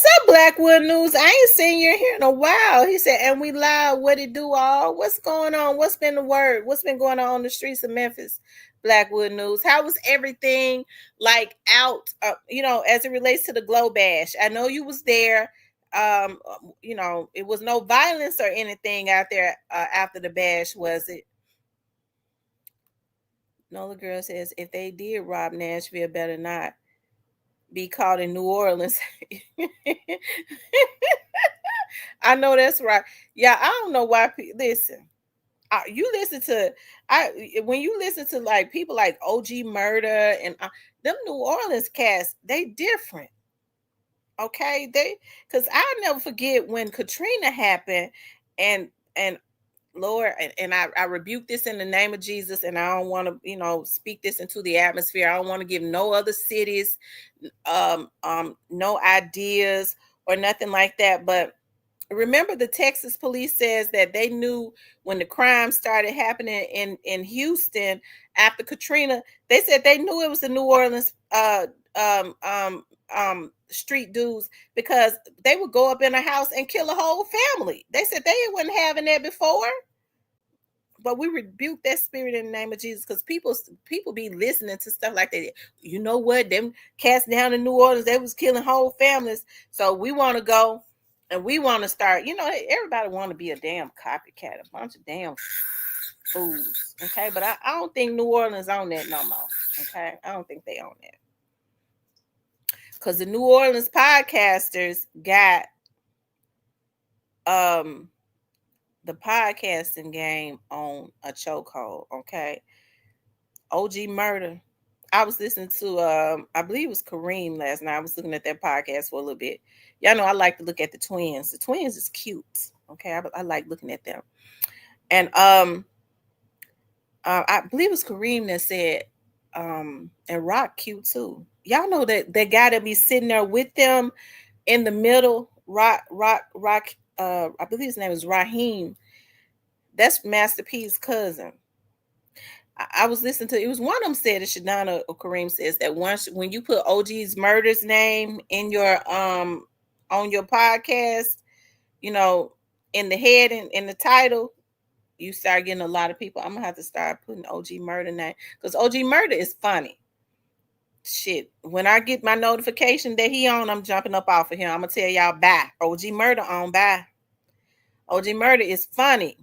up, Blackwood News? I ain't seen you here in a while. He said, and we live. What it do all? What's going on? What's been the word? What's been going on the streets of Memphis? Blackwood News. How was everything like out? As it relates to the Glow Bash. I know you was there. It was no violence or anything out there after the bash, was it? Nola Girl says, if they did rob Nashville, better not be caught in New Orleans. I know that's right. Yeah, I don't know why. Listen, when you listen to like people like OG Murder and them New Orleans cats, they different. Okay, because I'll never forget when Katrina happened, and Lord, and I rebuke this in the name of Jesus, and I don't want to, speak this into the atmosphere. I don't want to give no other cities, no ideas or nothing like that. But remember, the Texas police says that they knew when the crime started happening in Houston after Katrina. They said they knew it was the New Orleans street dudes because they would go up in a house and kill a whole family. They said they wasn't having that before. But we rebuke that spirit in the name of Jesus, because people be listening to stuff like that. You know what? Them cats down in New Orleans, they was killing whole families. So we want to go and we want to start. Everybody want to be a damn copycat, a bunch of damn fools. Okay, but I don't think New Orleans on that no more. Okay, I don't think they own that, because the New Orleans podcasters got the podcasting game on a chokehold. Okay, OG Murder. I was listening to I believe it was Kareem last night. I was looking at that podcast for a little bit. Y'all know I like to look at the twins. The twins is cute. Okay, I like looking at them. And I believe it was Kareem that said and Rock cute too. Y'all know that guy that be sitting there with them in the middle, Rock. I believe his name is Raheem. That's Master P's cousin. I was listening to, it was one of them said, it Shadana or Kareem says that once when you put OG's Murder's name in your on your podcast, in the head and in the title, you start getting a lot of people. I'm gonna have to start putting OG Murder name, because OG Murder is funny. Shit. When I get my notification that he on, I'm jumping up off of him. I'm gonna tell y'all bye. OG Murder on, bye. OG Murder is funny.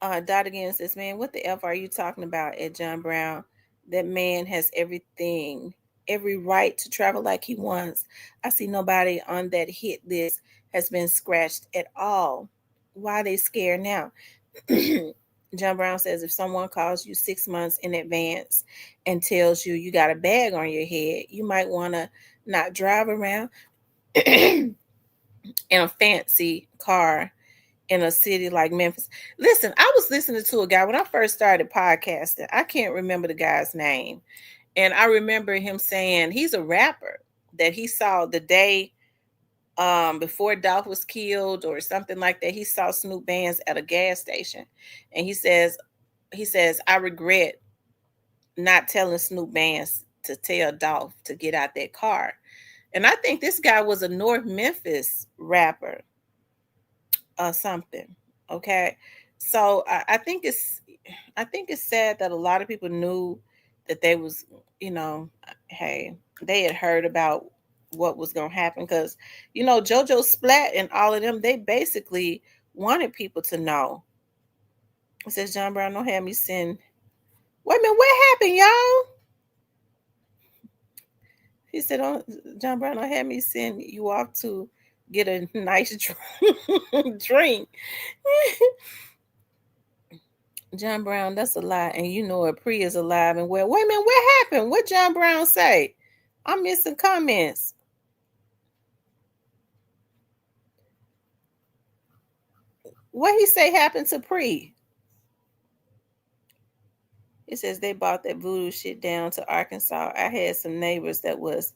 Dot again says, man, what the F are you talking about at John Brown? That man has every right to travel like he wants. I see nobody on that hit list has been scratched at all. Why are they scared now? John Brown says, if someone calls you 6 months in advance and tells you got a bag on your head, you might want to not drive around in a fancy car in a city like Memphis. Listen, I was listening to a guy when I first started podcasting. I can't remember the guy's name. And I remember him saying he's a rapper that he saw the day before Dolph was killed or something like that. He saw Snoop Bands at a gas station. And he says, I regret not telling Snoop Bands to tell Dolph to get out that car. And I think this guy was a North Memphis rapper or something. Okay. So I think it's sad that a lot of people knew that they was, hey, they had heard about what was going to happen, because JoJo Splat and all of them, they basically wanted people to know. It says John Brown don't have me send. Wait a minute, what happened, y'all? He said, John Brown don't have me send you off to get a nice drink. John Brown, that's a lie, and you know it. Pre is alive and well. Wait a minute, what happened? What John Brown say? I'm missing comments. What he say happened to Pre? It says they bought that voodoo shit down to Arkansas. I had some neighbors that was.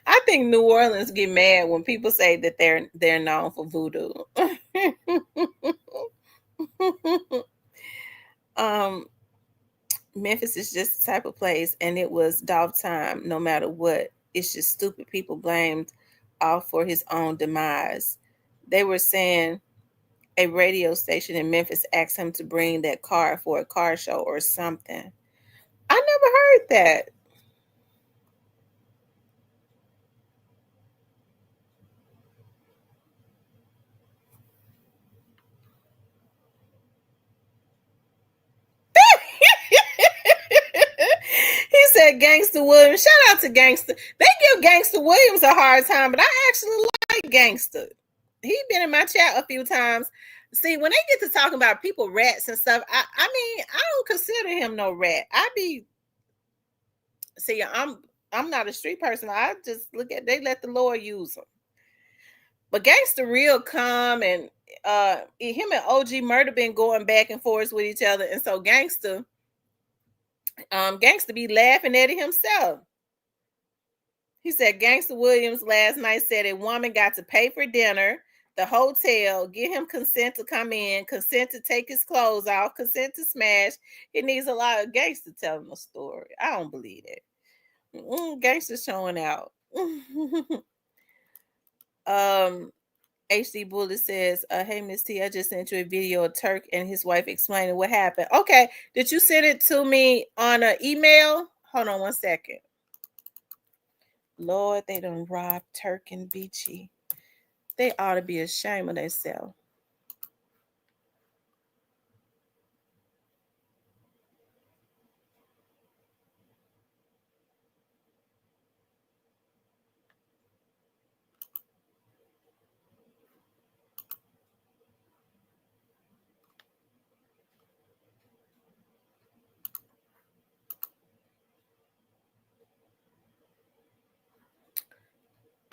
I think New Orleans get mad when people say that they're known for voodoo. Memphis is just the type of place, and it was Dolph time no matter what. It's just stupid people blamed all for his own demise. They were saying a radio station in Memphis asked him to bring that car for a car show or something. I never heard that. He said Gangster Williams. Shout out to Gangster. They give Gangster Williams a hard time, but I actually like Gangster. He been in my chat a few times. See, when they get to talking about people rats and stuff, I mean, I don't consider him no rat. I'm not a street person. I just they let the Lord use them. But Gangster real calm, and him and OG Murder been going back and forth with each other, and so Gangster be laughing at it himself. He said Gangster Williams last night said a woman got to pay for dinner, the hotel, get him consent to come in, consent to take his clothes off, consent to smash. He needs a lot of Gangster telling a story. I don't believe it. Gangster showing out. HD Bullet says, "Hey Miss T, I just sent you a video of Turk and his wife explaining what happened." Okay, did you send it to me on an email? Hold on one second. Lord, they done robbed Turk and Beachy. They ought to be ashamed of themselves.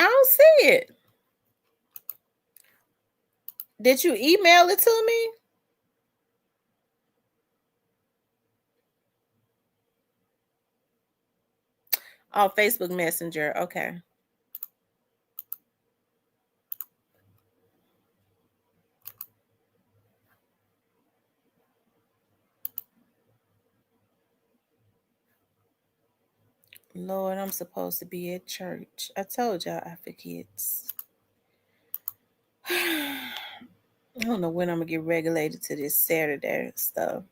I don't see it. Did you email it to me? Oh, Facebook Messenger. Okay. Lord, I'm supposed to be at church. I told y'all I forget. I don't know when I'm gonna get regulated to this Saturday stuff.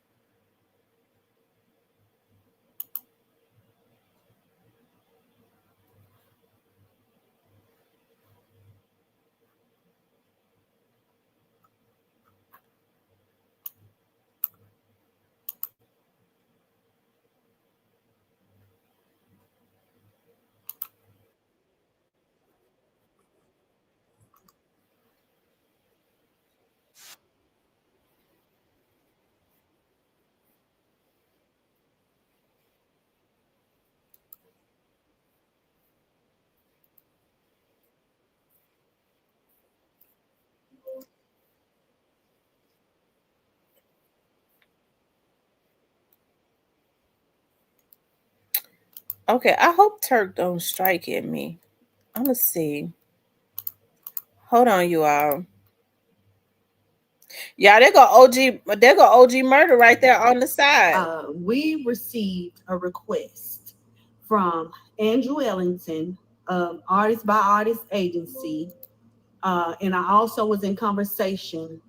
Okay, I hope Turk don't strike at me. I'm gonna see. Hold on, you all. Yeah, they go OG. They go OG murder right there on the side. We received a request from Andrew Ellington of Artist by Artist Agency, and I also was in conversation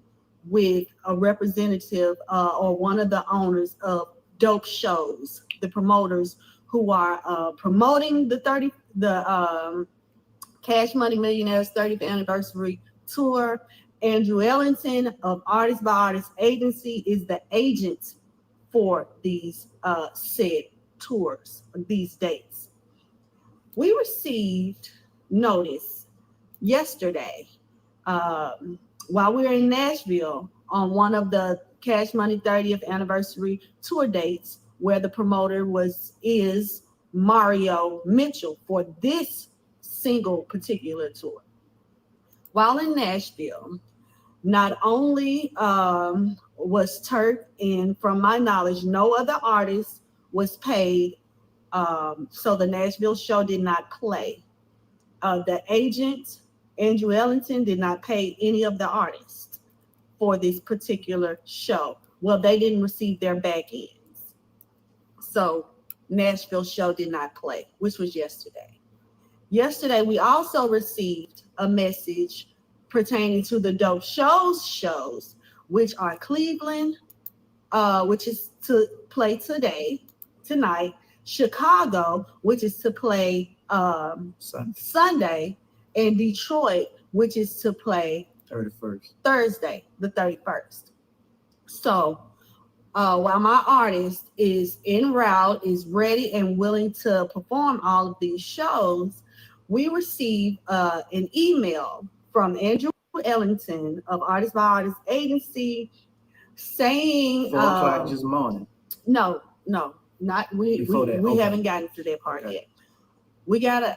with a representative or one of the owners of Dope Shows, the promoters who are promoting the Cash Money Millionaires 30th anniversary tour. Andrew Ellington of Artist by Artist Agency is the agent for these said tours, these dates. We received notice yesterday while we were in Nashville on one of the Cash Money 30th anniversary tour dates where the promoter is Mario Mitchell for this single particular tour. While in Nashville, not only was Turk, and from my knowledge, no other artist was paid, so the Nashville show did not play. The agent, Andrew Ellington, did not pay any of the artists for this particular show. Well, they didn't receive their back ends. So Nashville show did not play, which was yesterday. Yesterday, we also received a message pertaining to the Dope shows, which are Cleveland, which is to play tonight, Chicago, which is to play Sunday, and Detroit, which is to play Thursday, the 31st. So while my artist is en route, is ready and willing to perform all of these shows, we received an email from Andrew Ellington of Artist by Artist Agency saying 4 o'clock this morning. No, not we haven't gotten to that part yet.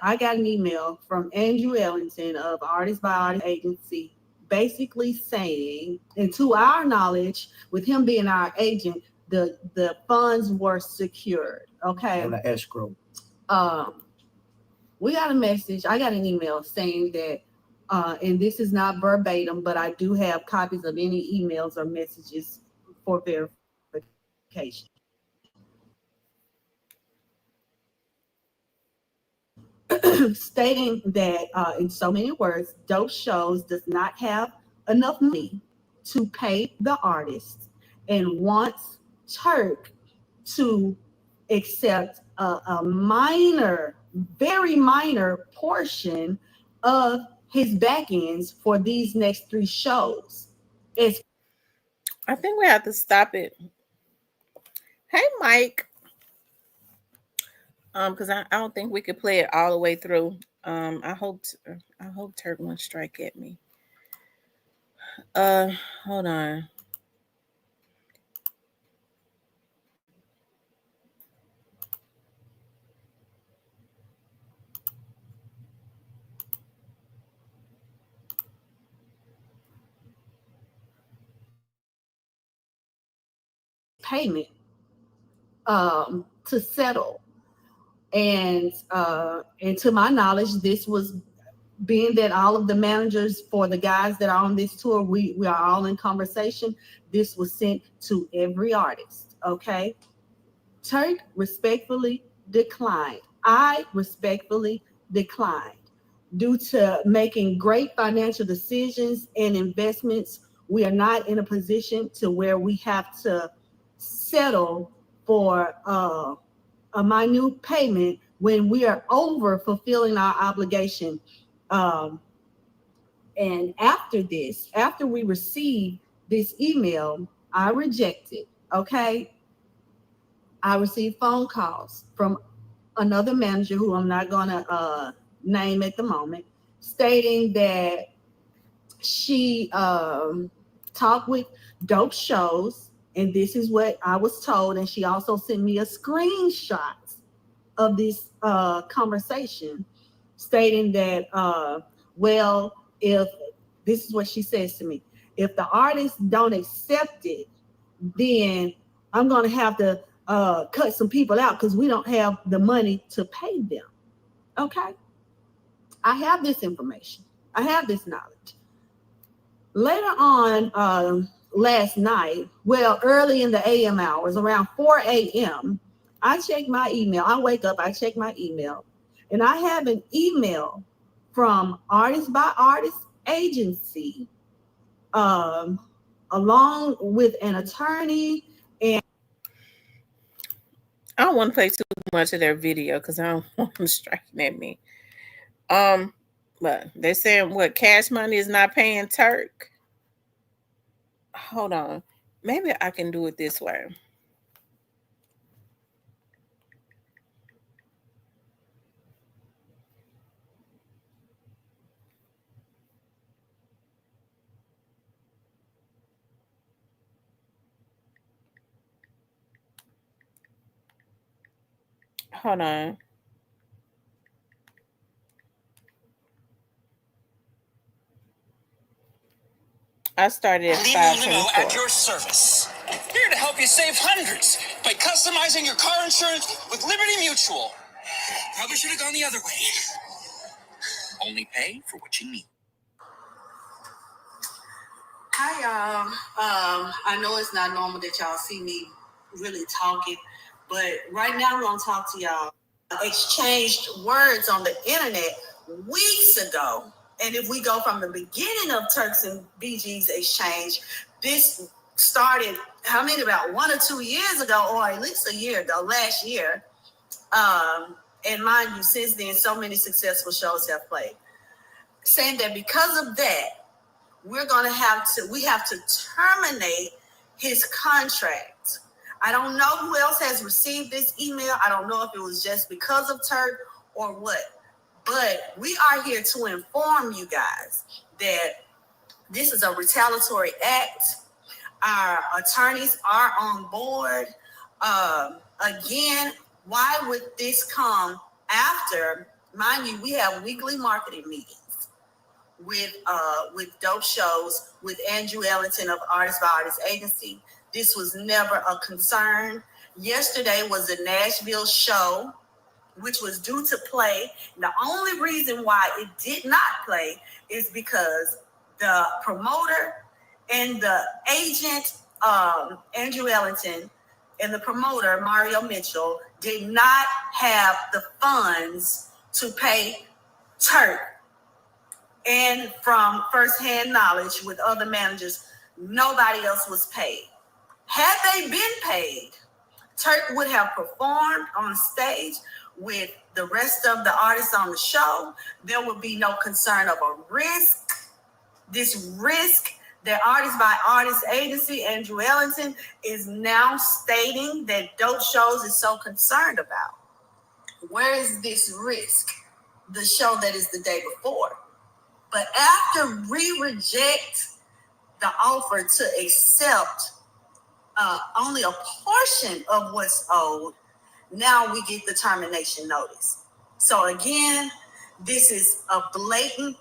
I got an email from Andrew Ellington of Artist by Artist Agency basically saying, and to our knowledge, with him being our agent, the funds were secured. Okay. And the escrow. We got a message. I got an email saying that, and this is not verbatim, but I do have copies of any emails or messages for verification. stating that, in so many words, Dope Shows does not have enough money to pay the artists and wants Turk to accept a minor, very minor portion of his back ends for these next 3 shows. I think we have to stop it. Hey, Mike. Because I don't think we could play it all the way through. I hope Turk won't strike at me. Hold on. Payment to settle. And to my knowledge, this was, being that all of the managers for the guys that are on this tour, we are all in conversation. This was sent to every artist. Okay. Turk respectfully declined. I respectfully declined. Due to making great financial decisions and investments, we are not in a position to where we have to settle for a minute payment when we are over fulfilling our obligation. And after this, after we received this email, I rejected. Okay. I received phone calls from another manager who I'm not going to name at the moment, stating that she talked with Dope Shows, and this is what I was told. And she also sent me a screenshot of this conversation, stating that, well, if this is what she says to me, if the artists don't accept it, then I'm going to have to cut some people out because we don't have the money to pay them. Okay. I have this information. I have this knowledge. Later on last night, well, early in the AM hours, around 4 a.m., I check my email. I wake up, I check my email, and I have an email from Artist by Artist Agency, along with an attorney. And I don't want to play too much of their video because I don't want them striking at me. But they're saying what, Cash Money is not paying Turk. Hold on. Maybe I can do it this way. Hold on. I started at 5:24. At your service. Here to help you save hundreds by customizing your car insurance with Liberty Mutual. Probably should have gone the other way. Only pay for what you need. Hi, y'all. I know it's not normal that y'all see me really talking, but right now I'm going to talk to y'all. Exchanged words on the internet weeks ago. And if we go from the beginning of Turks and BG's exchange, this started, about 1 or 2 years ago, or at least a year ago, last year. And mind you, since then, so many successful shows have played. Saying that because of that, we have to terminate his contract. I don't know who else has received this email. I don't know if it was just because of Turk or what. But we are here to inform you guys that this is a retaliatory act. Our attorneys are on board. Again, why would this come after? Mind you, we have weekly marketing meetings with Dope Shows, with Andrew Ellington of Artist by Artist Agency. This was never a concern. Yesterday was the Nashville show, which was due to play. And the only reason why it did not play is because the promoter and the agent, Andrew Ellington, and the promoter, Mario Mitchell, did not have the funds to pay Turk, and from firsthand knowledge with other managers, nobody else was paid. Had they been paid, Turk would have performed on stage with the rest of the artists on the show. There would be no concern of a risk. This risk that Artist by Artist agency, Andrew Ellington, is now stating that Dope Shows is so concerned about. Where is this risk? The show that is the day before. But after we reject the offer to accept only a portion of what's owed, now we get the termination notice. So again, this is a blatant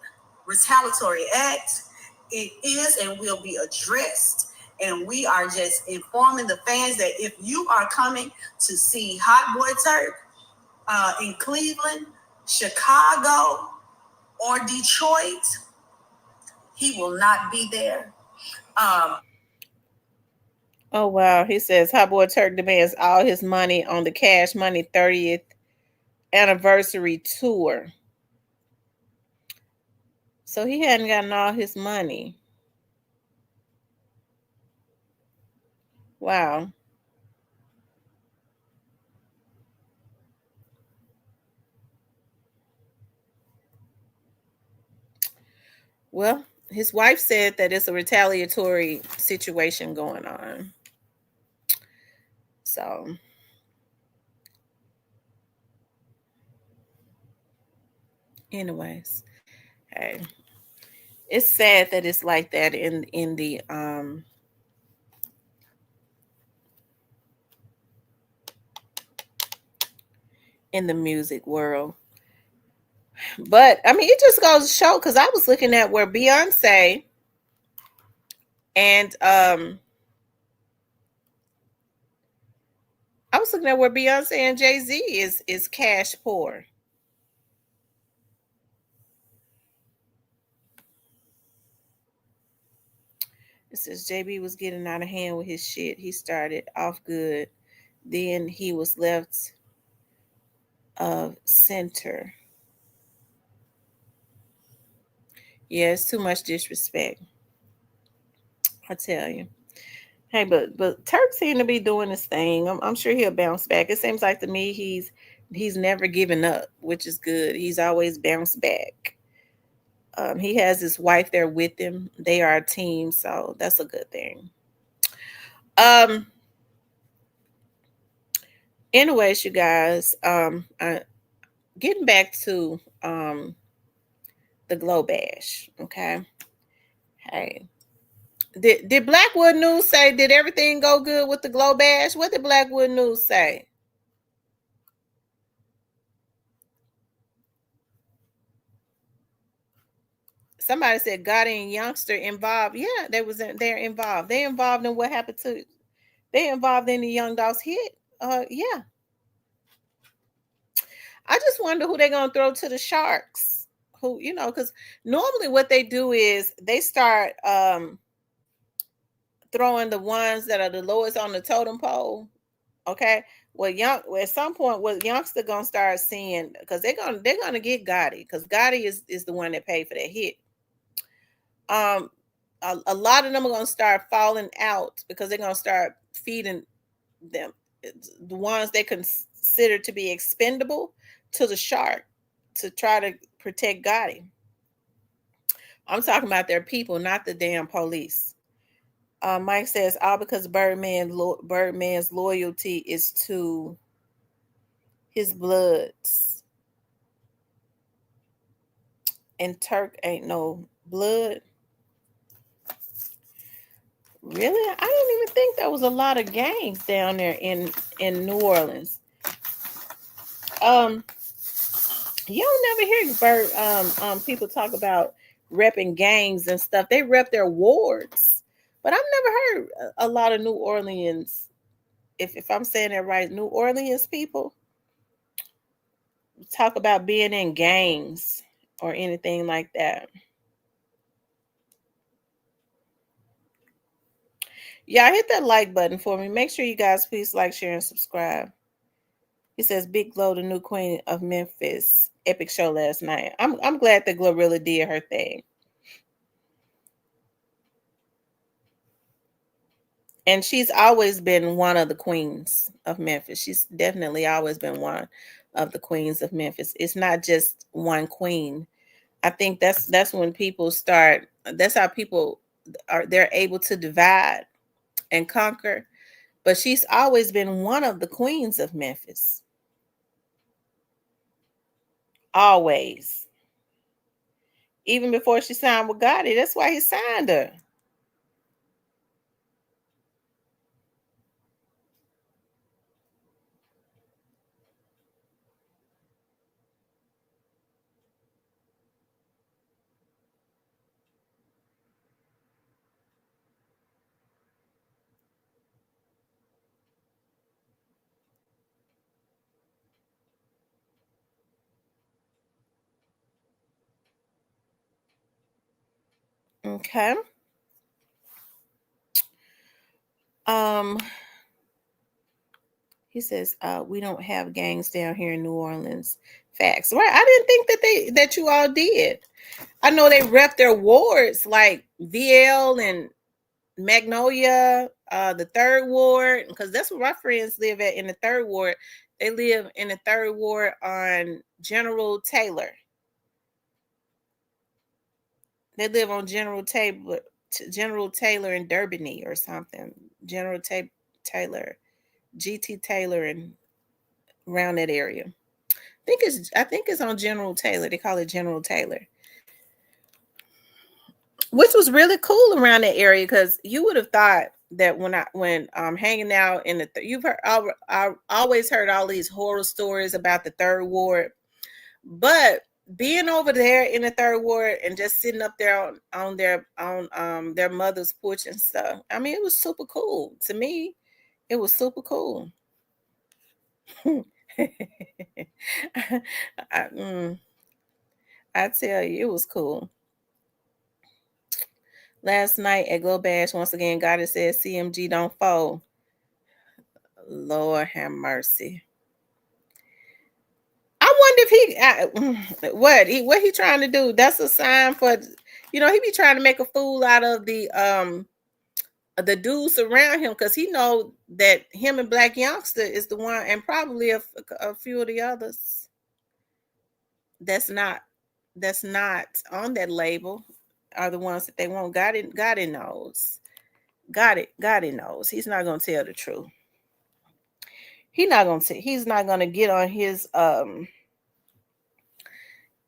retaliatory act. It is and will be addressed. And we are just informing the fans that if you are coming to see Hot Boy Turk in Cleveland, Chicago, or Detroit, he will not be there. Oh wow, he says Hot Boy Turk demands all his money on the Cash Money 30th anniversary tour. So he hadn't gotten all his money. Wow. Well, his wife said that it's a retaliatory situation going on. So, anyways, hey, it's sad that it's like that in the music world. But I mean, it just goes to show, because I was looking at where Beyonce and Jay-Z is cash poor. It says JB was getting out of hand with his shit. He started off good, then he was left of center. Yeah, it's too much disrespect, I tell you. Hey, but Turk seemed to be doing his thing. I'm sure he'll bounce back. It seems like to me he's never given up, which is good. He's always bounced back. He has his wife there with him. They are a team, so that's a good thing. Anyways, you guys, getting back to the Glow Bash, okay? Hey, did Blackwood News say, did everything go good with the Glow Bash? What did Blackwood News say? Somebody said Gotti and Youngster involved. Yeah, they're involved. They're involved in what happened to. They involved in the Young Dogs hit. Yeah. I just wonder who they're gonna throw to the Sharks. Who, because normally what they do is they start throwing the ones that are the lowest on the totem pole. Okay. Well, at some point, what Youngster gonna start seeing, because they're gonna get Gotti, because Gotti is the one that paid for that hit. A lot of them are going to start falling out because they're going to start feeding them, the ones they consider to be expendable, to the Shark to try to protect Gotti. I'm talking about their people, not the damn police. Mike says all because Birdman's loyalty is to his bloods, and Turk ain't no blood. Really? I didn't even think there was a lot of gangs down there in New Orleans. You don't never hear people talk about repping gangs and stuff. They rep their wards, but I've never heard a lot of New Orleans. If I'm saying that right, New Orleans people talk about being in gangs or anything like that. Yeah, hit that like button for me. Make sure you guys please like, share, and subscribe. He says, Big Glow, the new queen of Memphis. epic show last night. I'm glad that Glorilla did her thing. And she's always been one of the queens of Memphis. She's definitely always been one of the queens of Memphis. It's not just one queen. I think that's when people start. That's how people they're able to divide and conquer. But she's always been one of the queens of Memphis. Always. Even before she signed with Gotti. That's why he signed her. Okay. Um, he says, we don't have gangs down here in New Orleans. Facts. Right. I didn't think that you all did. I know they rep their wards like VL and Magnolia, the third ward, because that's where my friends live at in the third ward. They live in the third ward on General Taylor. They live on General Taylor and Durbany or something. General Taylor, GT Taylor, and around that area. I think it's on General Taylor. They call it General Taylor, which was really cool around that area because you would have thought that when hanging out in you've heard I always heard all these horror stories about the third ward, but being over there in the third ward and just sitting up there on their mother's porch and stuff, I mean, it was super cool to me. It was super cool. I tell you, it was cool. Last night at Glow Bash, once again, Gotti said CMG don't fold. Lord have mercy. I wonder if what he trying to do. That's a sign for, he be trying to make a fool out of the dudes around him because he know that him and Black Youngster is the one, and probably a few of the others that's not on that label are the ones that they want. Gotti knows. Gotti knows. He's not gonna tell the truth. He's not gonna get on his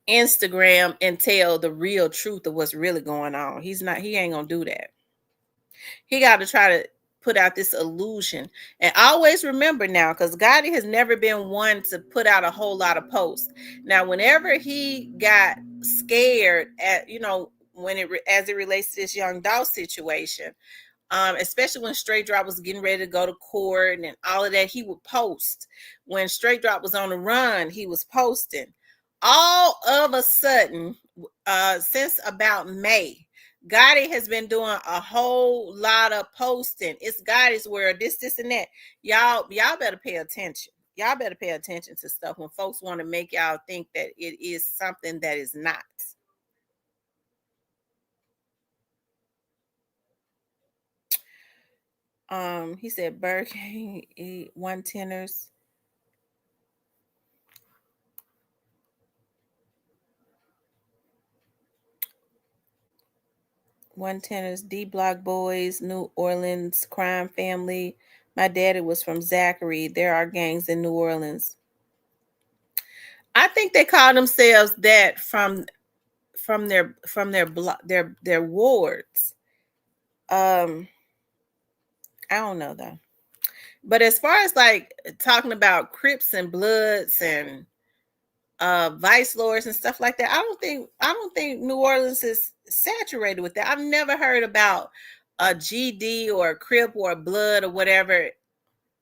Instagram and tell the real truth of what's really going on. He ain't gonna do that. He got to try to put out this illusion. And always remember now, because Gotti has never been one to put out a whole lot of posts. Now, whenever he got scared at, as it relates to this young Dolph situation, especially when Straight Drop was getting ready to go to court and all of that, he would post. When Straight Drop was on the run, he was posting. All of a sudden, since about May, Gotti has been doing a whole lot of posting. It's Gotti's world, this, and that. Y'all better pay attention. Y'all better pay attention to stuff when folks want to make y'all think that it is something that is not. He said Burger King eat 110ers. One tennis, D Block Boys, New Orleans crime family. My daddy was from Zachary. There are gangs in New Orleans. I think they call themselves that from their wards. I don't know though. But as far as like talking about Crips and Bloods and vice lords and stuff like that, I don't think New Orleans is saturated with that. I've never heard about a GD or a Crip or a Blood or whatever.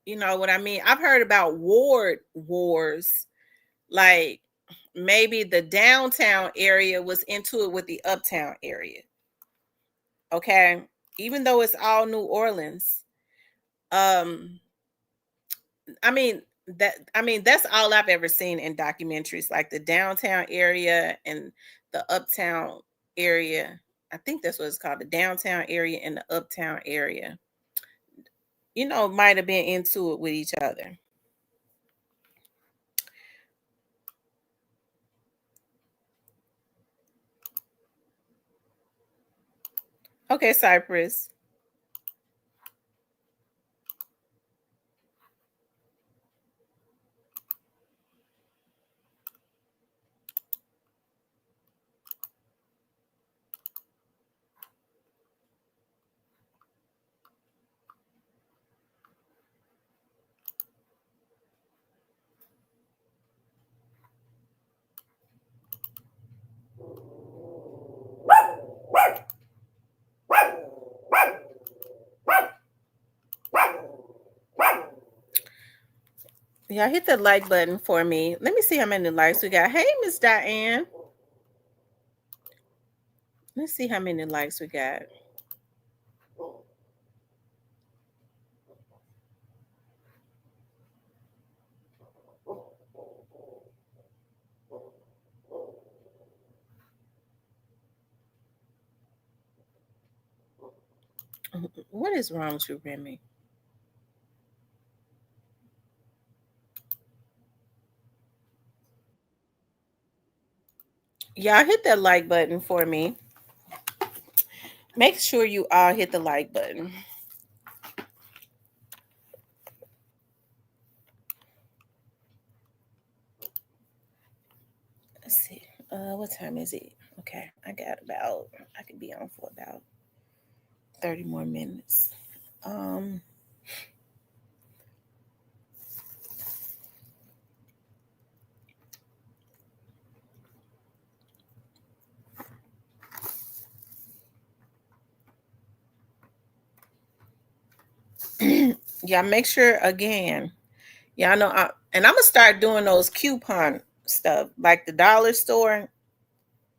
You know what I mean? I've heard about ward wars, like maybe the downtown area was into it with the uptown area. Okay, even though it's all New Orleans, I mean, that's all I've ever seen in documentaries, like the downtown area and the uptown area. I think that's what it's called, the downtown area and the uptown area. Might have been into it with each other. Okay, Cypress. Y'all hit the like button for me. Let me see how many likes we got. Hey, Miss Diane. Let's see how many likes we got. What is wrong with you, Remy? Y'all hit that like button for me. Make sure you all hit the like button. Let's see. What time is it? Okay, I could be on for about 30 more minutes. Yeah, make sure again. Y'all know, and I'm gonna start doing those coupon stuff, like the dollar store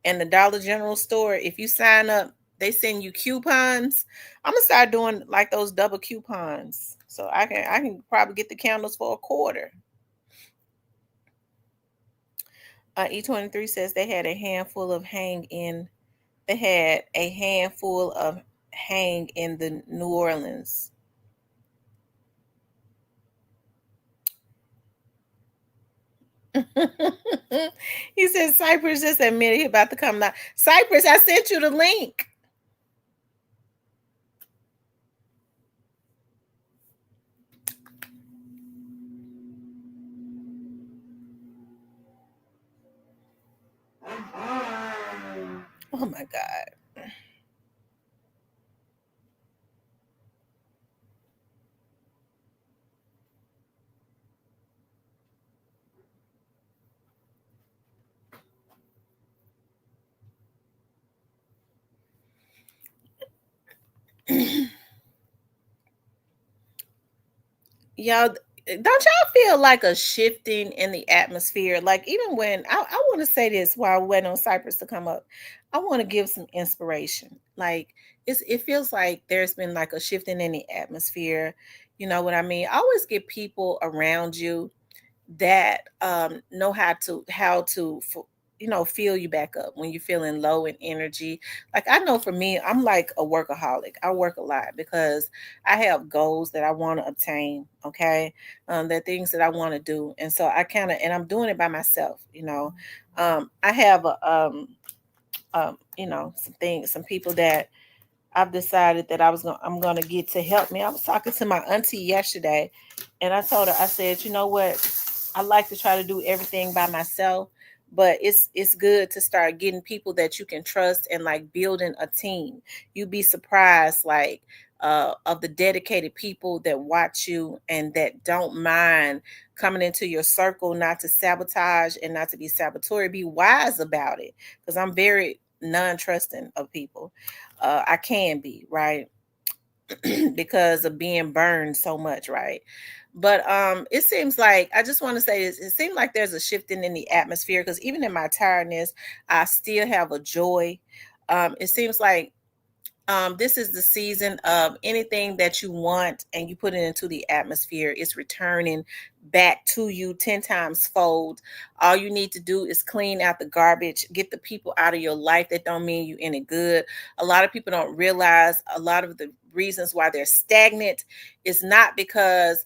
and the Dollar General store. If you sign up, they send you coupons. I'm gonna start doing like those double coupons, so I can probably get the candles for a quarter. E23 says they had a handful of hang in. They had a handful of hang in the New Orleans. He said Cypress just admitted he about to come now. Cypress, I sent you the link. Oh my God. Y'all, don't y'all feel like a shifting in the atmosphere? Like, even when I want to say this while we're waiting on Cypress to come up, I want to give some inspiration. Like, it feels like there's been like a shifting in the atmosphere. You know what I mean? Always get people around you that know how to fill you back up when you're feeling low in energy. Like, I know for me, I'm like a workaholic. I work a lot because I have goals that I want to obtain. Okay. There are things that I want to do, and so and I'm doing it by myself. I have some people that I've decided that I'm gonna get to help me. I was talking to my auntie yesterday, and I told her, I said, you know what, I like to try to do everything by myself, but it's good to start getting people that you can trust and like building a team. You'd be surprised, like of the dedicated people that watch you and that don't mind coming into your circle, not to sabotage and not to be saboteur. Be wise about it, because I'm very non-trusting of people. I can be, right? Because of being burned so much, right? But it seems like, I just want to say this, it seems like there's a shifting in the atmosphere, because even in my tiredness, I still have a joy. It seems like this is the season of anything that you want and you put it into the atmosphere, it's returning back to you 10 times fold. All you need to do is clean out the garbage, get the people out of your life that don't mean you any good. A lot of people don't realize a lot of the reasons why they're stagnant is not because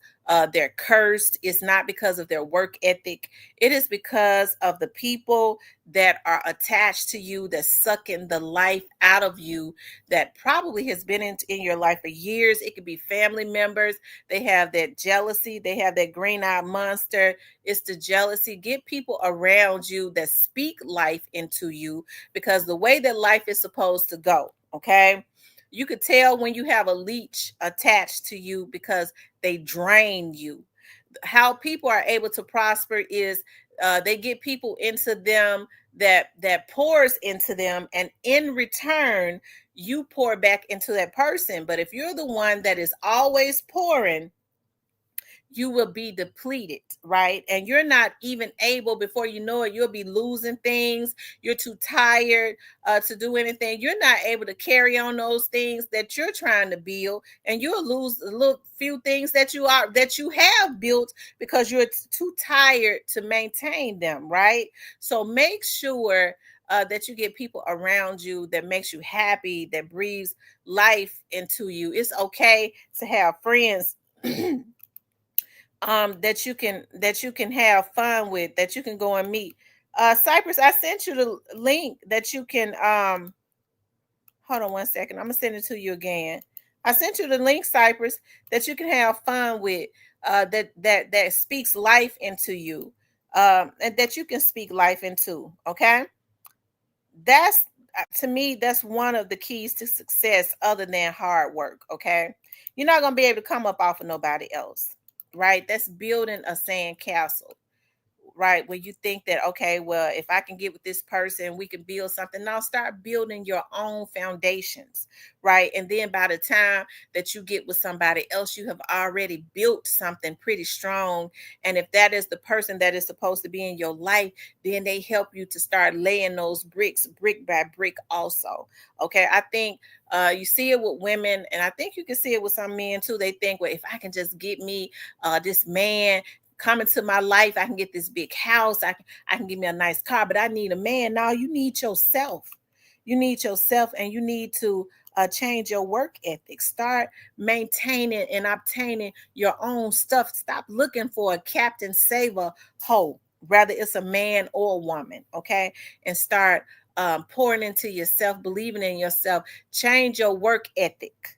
they're cursed. It's not because of their work ethic. It is because of the people that are attached to you, that's sucking the life out of you, that probably has been in your life for years. It could be family members. They have that jealousy. They have that green-eyed monster. It's the jealousy. Get people around you that speak life into you, because the way that life is supposed to go, okay? You could tell when you have a leech attached to you because they drain you. How people are able to prosper is they get people into them that pours into them, and in return you pour back into that person. But if you're the one that is always pouring, you will be depleted, right? And you're not even able, before you know it, you'll be losing things. You're too tired to do anything. You're not able to carry on those things that you're trying to build, and you'll lose a little few things that you have built because you're too tired to maintain them, right? So make sure that you get people around you that makes you happy, that breathes life into you. It's okay to have friends that you can have fun with, that you can go and meet. Cypress, I sent you the link that you can hold on one second. I'm gonna send it to you again. I sent you the link, Cypress, that you can have fun with, that speaks life into you, and that you can speak life into. Okay, that's to me, that's one of the keys to success, other than hard work. Okay, you're not gonna be able to come up off of nobody else, right? That's building a sand castle, right? Where you think that, okay, well, if I can get with this person, we can build something. Now start building your own foundations, right? And then by the time that you get with somebody else, you have already built something pretty strong. And if that is the person that is supposed to be in your life, then they help you to start laying those bricks brick by brick also. Okay. I think you see it with women, and I think you can see it with some men too. They think, well, if I can just get me this man come into my life, I can get this big house, I can get me a nice car, but I need a man. Now you need yourself. You need yourself, and you need to change your work ethic. Start maintaining and obtaining your own stuff. Stop looking for a captain saver hoe, whether it's a man or a woman, okay? And start pouring into yourself, believing in yourself. Change your work ethic,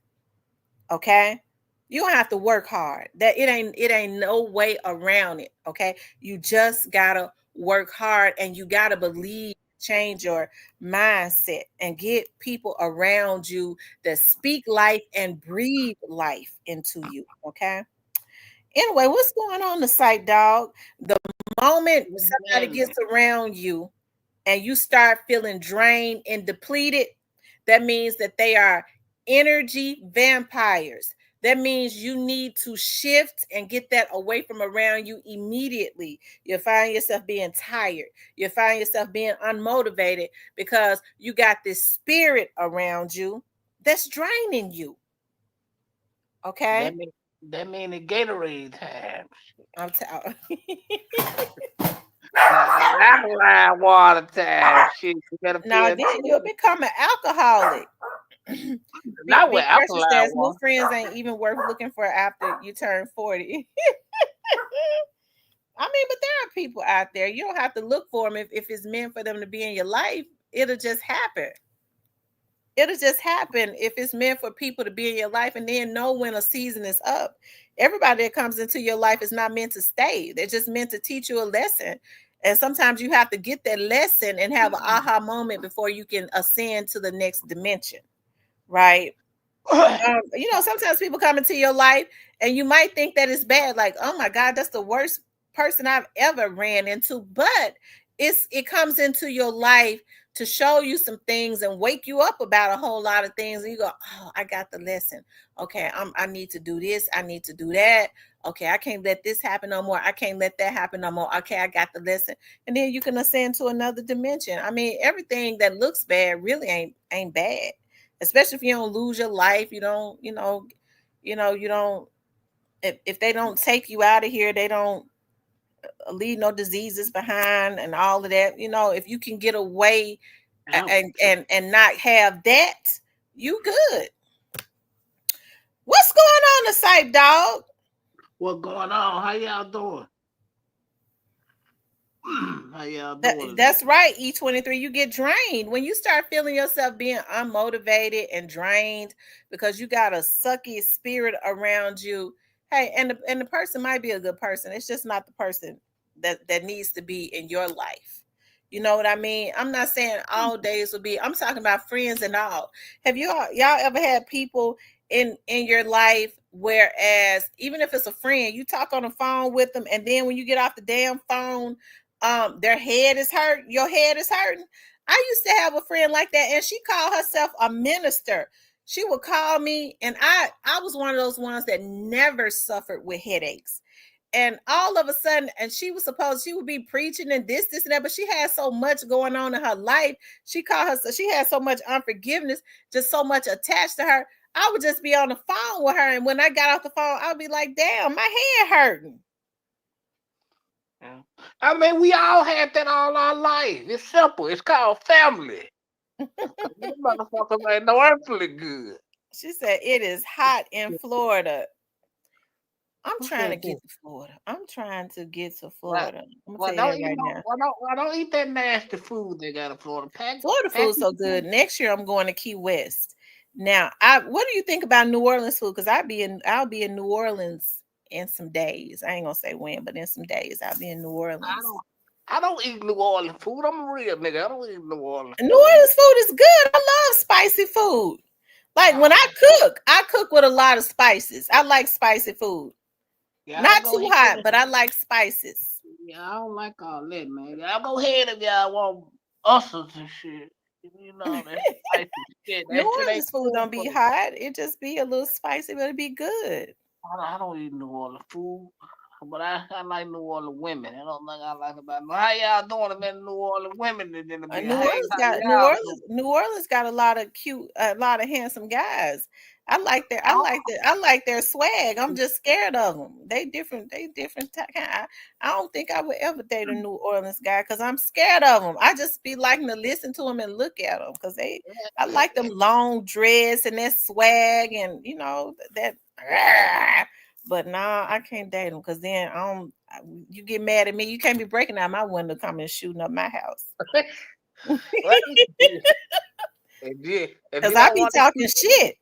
okay? You don't have to work hard. That it ain't no way around it, okay? You just gotta work hard, and you gotta believe, change your mindset, and get people around you that speak life and breathe life into you, okay? Anyway, what's going on the site, dog? The moment somebody gets around you and you start feeling drained and depleted, that means that they are energy vampires. That means you need to shift and get that away from around you immediately. You'll find yourself being tired. You'll find yourself being unmotivated because you got this spirit around you that's draining you. Okay? That mean the Gatorade time. I'm telling. Alkaline water time. Shit, you gotta pay Now then you'll attention. become an alcoholic. Not with Big Pressure alkaline says new water. friends ain't even worth looking for after you turn 40. I mean, but there are people out there. You don't have to look for them if it's meant for them to be in your life. It'll just happen. It'll just happen if it's meant for people to be in your life, and then know when a season is up. Everybody that comes into your life is not meant to stay. They're just meant to teach you a lesson. And sometimes you have to get that lesson and have an aha moment before you can ascend to the next dimension, right? Sometimes people come into your life and you might think that it's bad, like, oh my God, that's the worst person I've ever ran into. But it comes into your life to show you some things and wake you up about a whole lot of things. And you go, oh, I got the lesson. Okay, I need to do this. I need to do that. Okay, I can't let this happen no more. I can't let that happen no more. Okay, I got the lesson. And then you can ascend to another dimension. I mean, everything that looks bad really ain't bad, especially if you don't lose your life. You don't if they don't take you out of here, they don't leave no diseases behind and all of that. If you can get away and not have that, you good. What's going on the site, dog? What going on? How y'all doing? How y'all doing? That's right, E23. You get drained when you start feeling yourself being unmotivated and drained because you got a sucky spirit around you. Hey, and the person might be a good person. It's just not the person that needs to be in your life. You know what I mean? I'm not saying all days will be. I'm talking about friends and all. Have y'all ever had people in your life, whereas even if it's a friend, you talk on the phone with them, and then when you get off the damn phone, their head is hurt, your head is hurting. I used to have a friend like that, and she called herself a minister. She would call me, and I was one of those ones that never suffered with headaches. And all of a sudden, and she would be preaching and this and that, but she had so much going on in her life. She had so much unforgiveness, just so much attached to her. I would just be on the phone with her, and when I got off the phone, I would be like, damn, my head hurting. Yeah. I mean, we all had that all our life. It's simple. It's called family. You motherfuckers ain't no earthly good. She said it is hot in Florida. I'm trying to get to Florida. I'm trying to get to Florida. I'm gonna tell you that right now. Why don't eat that nasty food they got in Florida? Florida food's so good. Next year I'm going to Key West. Now, what do you think about New Orleans food? Because I'll be in New Orleans in some days. I ain't gonna say when, but in some days I'll be in New Orleans. I don't eat New Orleans food. I'm a real nigga. I don't eat New Orleans. New Orleans food is good. I love spicy food. Like when I cook with a lot of spices. I like spicy food. Y'all not too hot, but I like spices. Yeah, I don't like all that, man. Y'all go ahead if y'all want ulcers and shit. You know, that spicy shit. New Orleans food don't be hot. It just be a little spicy, but it be good. I don't eat New Orleans food, but I like New Orleans women. I don't think I like about how y'all doing, man. New Orleans women. New Orleans got a lot of cute, a lot of handsome guys. I like their swag. I'm just scared of them. They different. I don't think I would ever date a New Orleans guy because I'm scared of them. I just be liking to listen to them and look at them because I like them long dreads and that swag and that. But nah, I can't date them because then you get mad at me. You can't be breaking out my window, coming and shooting up my house. Because I be talking shit.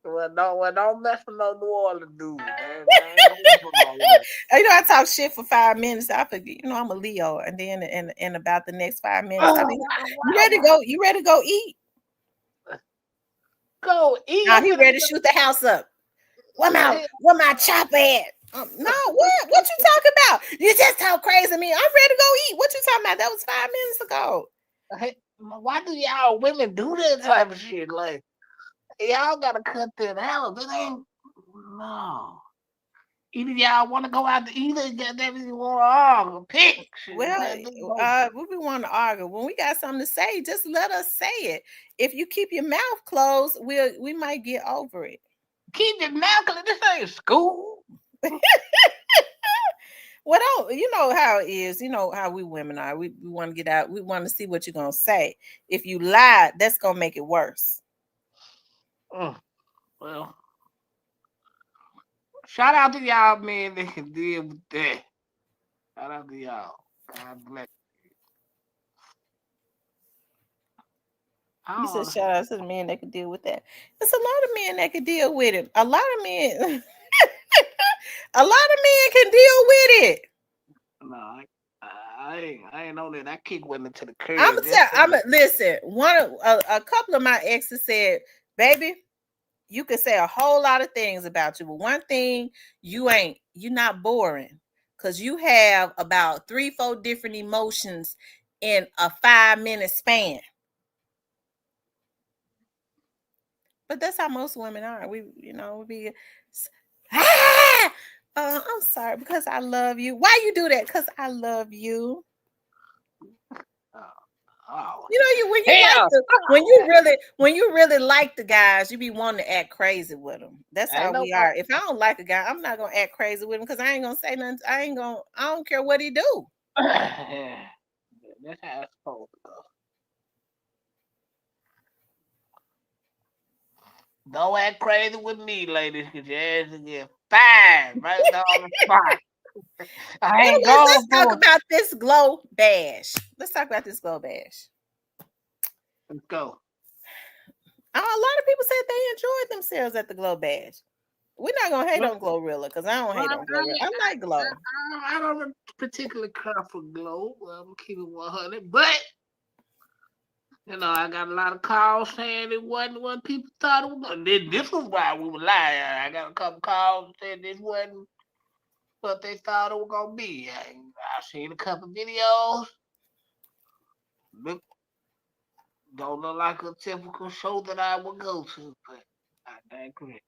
Well, don't mess with no New Orleans dude. I talk shit for 5 minutes. I forget. I'm a Leo, and then in about the next 5 minutes, you ready to go? You ready to go eat? Go eat. Now he ready to shoot the house up. Where my chopper at? No, what you talking about? You just talk crazy to me. I'm ready to go eat. What you talking about? That was 5 minutes ago. Hey, why do y'all women do that type of shit? Like, y'all gotta cut that out. That ain't no. Either y'all want to go out to eat or you want to argue. Pick. Well, we want to argue. When we got something to say, just let us say it. If you keep your mouth closed, we might get over it. Keep your mouth closed. This ain't school. Well, you know how it is. You know how we women are. We want to get out. We want to see what you're gonna say. If you lie, that's gonna make it worse. Well, shout out to y'all, man. That can deal with that. Shout out to y'all. God bless you. Said shout out to the men that can deal with that. There's a lot of men that can deal with it. A lot of men. A lot of men can deal with it. No, I ain't know that. I kick women to the curb. Listen. A couple of my exes said, "Baby, you can say a whole lot of things about you, but one thing you're not boring because you have about 3-4 different emotions in a 5-minute span." But that's how most women are. We be. I'm sorry because I love you. Why you do that? Because I love you. Oh, You know, when hell, you really like the guys, you be wanting to act crazy with them. That's how ain't no we are. If I don't like a guy, I'm not gonna act crazy with him because I ain't gonna say nothing. I don't care what he do. That's how it's supposed to go. Don't act crazy with me, ladies, because your ass will get fired right now on the spot. I Well, ain't let's going talk for it. about this glow bash. Let's talk about this glow bash. Let's go. A lot of people said they enjoyed themselves at the glow bash. We're not gonna hate Well, on Glorilla because I don't well, hate on Glorilla. I like Glow. I don't particularly care for Glow. Well, I'm keeping 100, but I got a lot of calls saying it wasn't what people thought it was. This was why we were lying. I got a couple calls saying this wasn't what they thought it was gonna be. I seen a couple videos. Look, don't look like a typical show that I would go to, but I digress.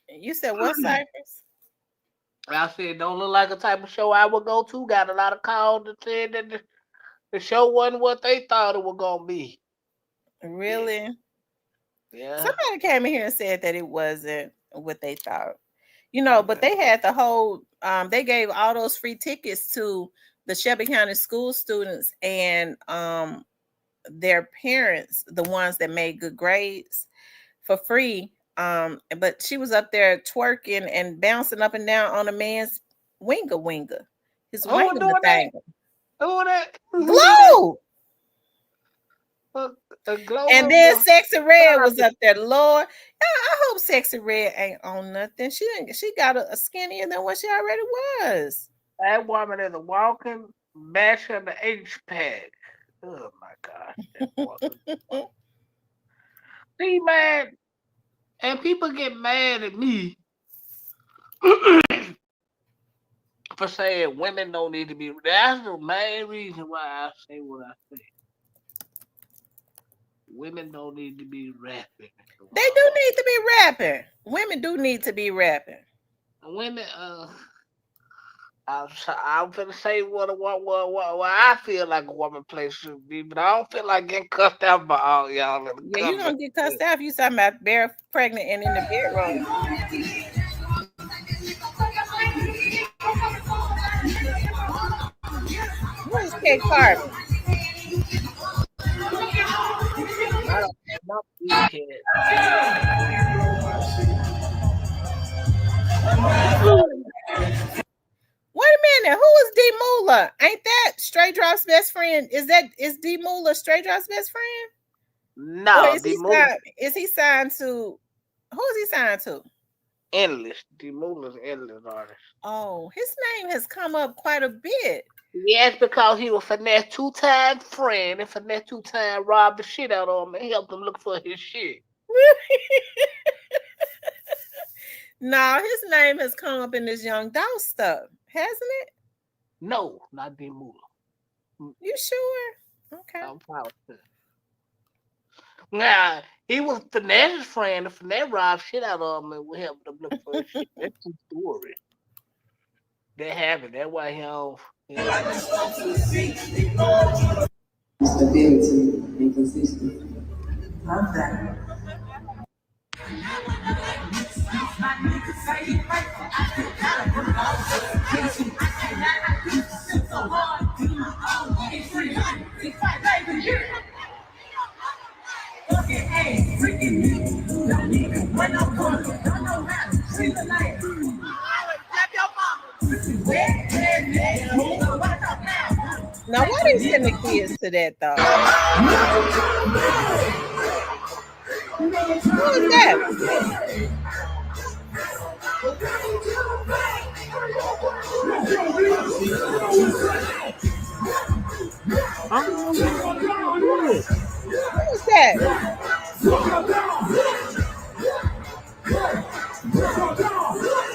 You said what, Cypress? I said, don't look like a type of show I would go to. Got a lot of calls that said that the show wasn't what they thought it was gonna be. Really? Yeah. Somebody came in here and said that it wasn't what they thought. But they had the whole they gave all those free tickets to the Shelby County school students and their parents, the ones that made good grades, for free. But she was up there twerking and bouncing up and down on a man's winger. His Who was doing that? Who that? Glow. Glow. And then Sexy Red was up there. Lord, I hope Sexy Red ain't on nothing. She got a skinnier than what she already was. That woman is a walking match of the H pack. Oh my gosh. See, man, and people get mad at me for saying women don't need to be. That's the main reason why I say what I say. Women don't need to be rapping. They do need to be rapping. Women do need to be rapping. Women, I'm gonna say what I feel like a woman place should be, but I don't feel like getting cussed out by all y'all. Yeah, you gonna get cussed out if you talking about bare pregnant and in the bedroom. Who is Kate Carter? I don't have no kids. Wait a minute, who is D Moolah? Ain't that Straight Drop's best friend? Is D Moolah Straight Drop's best friend? No, is he signed to? Who is he signed to? Endless. D Moolah's Endless artist. Oh, his name has come up quite a bit. Yes, because he was Finesse 2-time friend, and Finesse 2-time robbed the shit out of him and helped him look for his shit. No, his name has come up in this Young Dolph stuff, hasn't it? No, not D Moolah. You sure? Okay. I'm proud of it. Nah, he was Finesse's friend, and Finesse robbed shit out of him and we helped him look for his shit. That's the story. That happened. That's why he don't. Stability and consistency. Love that. Now, why they send the kids to that though? Who is that? Who's that?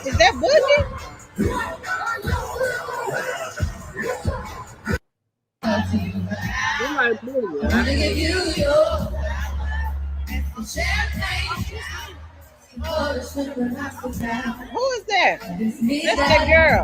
Is that Boogie? Who is that? That's that girl.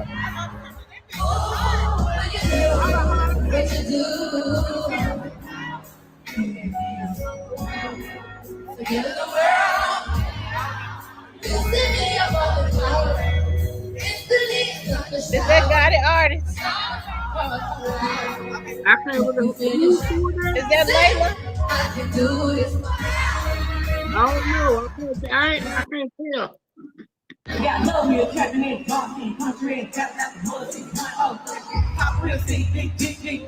Is that Gotti artist? I can't remember who's doing that. Is that Layla? I don't know. I can't tell. Got love me attracting in country and tap out the mud. Pop real see, big, big, big, big,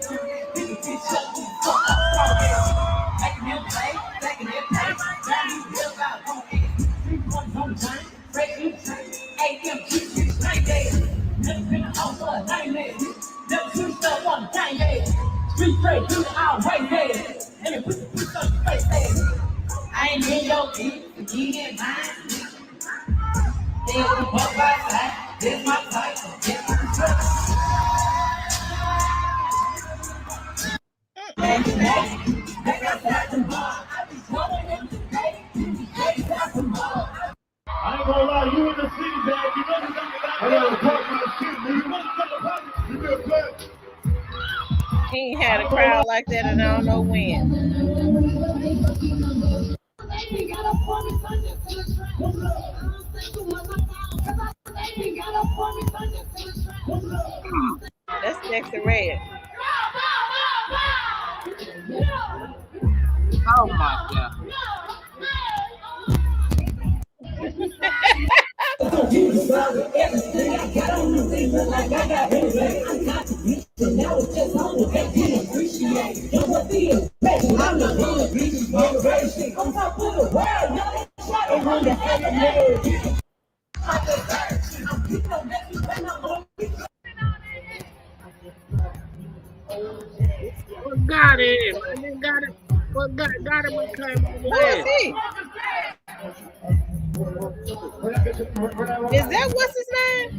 big, shut the fuck up. Making them play, taking them play. Down these real about one hand. 3 points on the time, break you train. AMG, 9 days. Never been a house for a 9 days. Never switched up on the 9 days. Street straight, do the out right days. And it puts the on the face days. I ain't in your beat, you get mine. This my fight. I ain't gonna lie, you in the city, man. You know you gotta talk my shit, man. You know you feel good. He ain't had a crowd like that, and I don't know when. That's Sexy Red. Oh my God. What got it? Man, got it. What got it? What came over Who there? is he? Is that what's his name?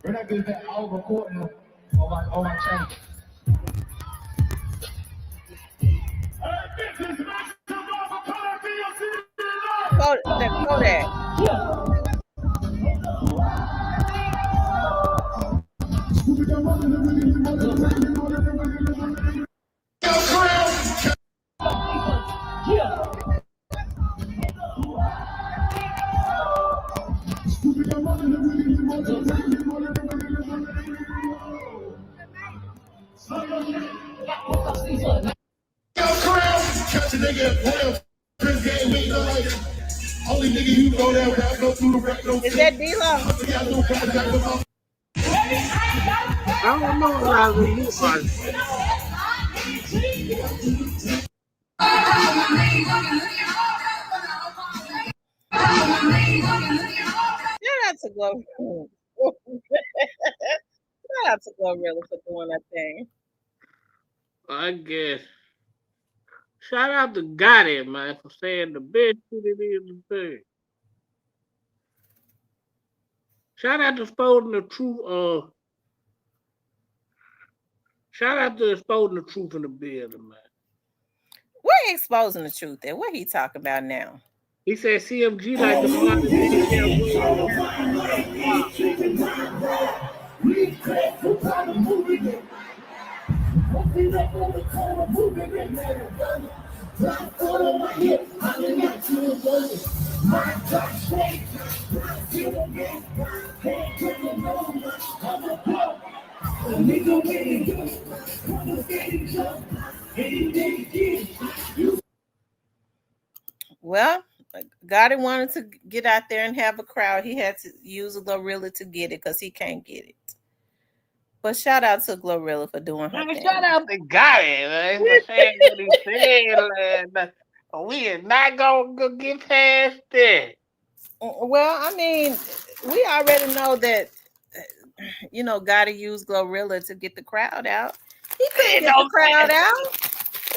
We're not getting that all recording on my channel. Kodak. Catch a nigga at 12. Chris game, we know like only nigga you go there without no through the rack, no. Is that D-Lo? I don't know what I was doing. Shout out to Glorilla. Shout out to Glorilla for doing that thing. I guess. Shout out to Gotti, man, for saying the best shit it is to say. Shout out to exposing the truth. Shout out to exposing the truth in the building, man. Where he exposing the truth at? What he talking about now? He said CMG like the hottest Well, Gotti wanted to get out there and have a crowd. He had to use a Glorilla to get it because he can't get it. But shout out to Glorilla for doing her thing. Shout out to Gotti, man, for saying what he said, man. We are not gonna get past that. Well, I mean, we already know that, Gotti used Glorilla to get the crowd out. He couldn't get the crowd out.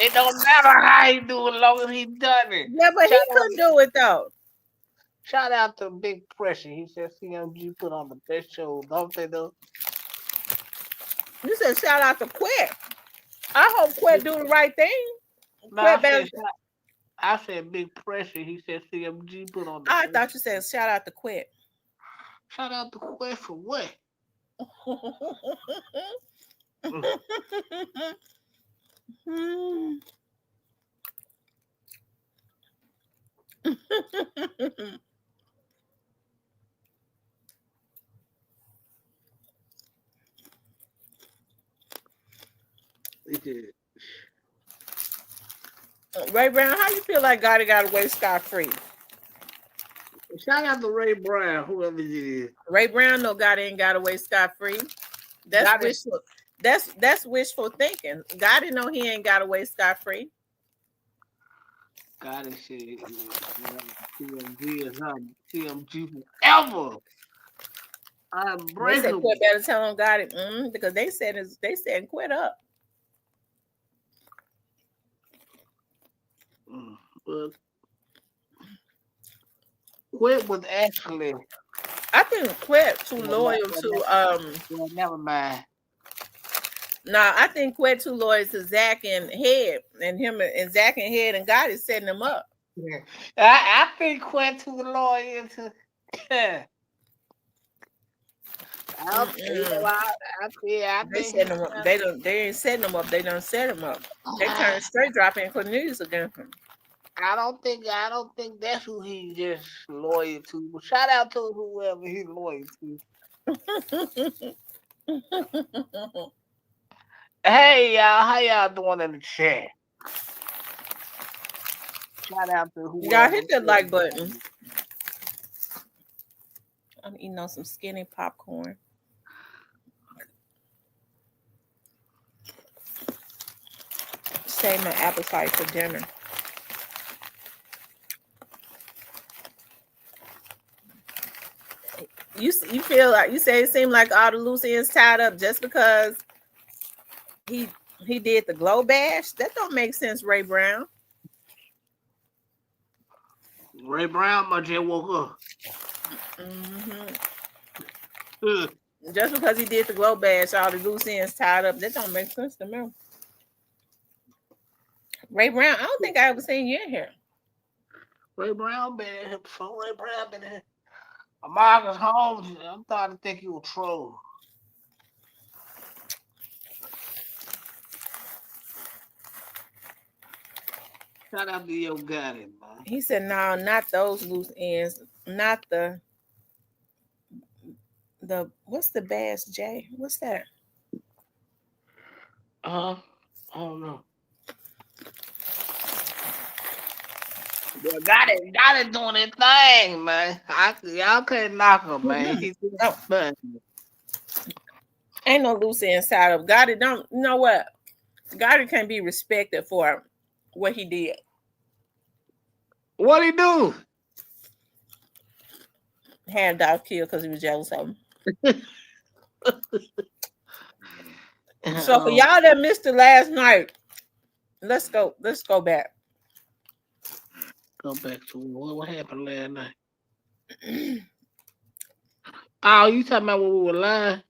It don't matter how he do it, long as he done it. Yeah, but he couldn't do it though. Shout out to Big Pressure. He said CMG put on the best show, don't they though? You said shout out to Quet. I hope Quet do the right thing. No, I said Big Pressure. He said CMG put on the I thought you said shout out to Quet. Shout out to Quet for what? Ray Brown, how you feel like Gotti got away scot free? Shout out to Ray Brown, whoever it is. Ray Brown no Gotti ain't got away scot free. That's Gotti- wishful. That's wishful thinking. Gotti know he ain't got away scot free. Gotti shit, CMG is not CMG forever. I'm They said breakable. quit better tell him Gotti because they said quit up. But Quit was actually. I think Quit too loyal to Well, never mind. Nah, I think Quit too loyal to Zach and Head, and him and Zach and Head and Gotti setting him up. Yeah. I think Quit too loyal to. I They setting him up. They ain't setting him up. They done set him up. They turned straight dropping Cornelius against him. I don't think that's who he's just loyal to. But shout out to whoever he's loyal to. Hey y'all, how y'all doing in the chat? Shout out to whoever. Y'all hit that like button. I'm eating on some skinny popcorn. Save my appetite for dinner. You feel like you say it seemed like all the loose ends tied up just because he did the glow bash? That don't make sense, Ray Brown. Ray Brown must just woke up. Just because he did the glow bash, all the loose ends tied up, that don't make sense to me. Ray Brown, I don't think I ever seen you in here. Ray Brown been in here before. Ray Brown been in here. Marcus Holmes, I'm starting to think you a troll. Shout out to your guy, man. He said, "No, not those loose ends. Not the what's the bass, Jay? What's that? I don't know. Well, got it doing his thing, man. Y'all couldn't knock him, man. He's fun. Ain't no loose ends tied up. Gotti don't. You know what? Gotti can't be respected for what he did. What he do? Had Dolph killed because he was jealous of him. So for y'all that missed it last night, let's go back. Go back to what happened last night. Oh, you talking about when we were lying?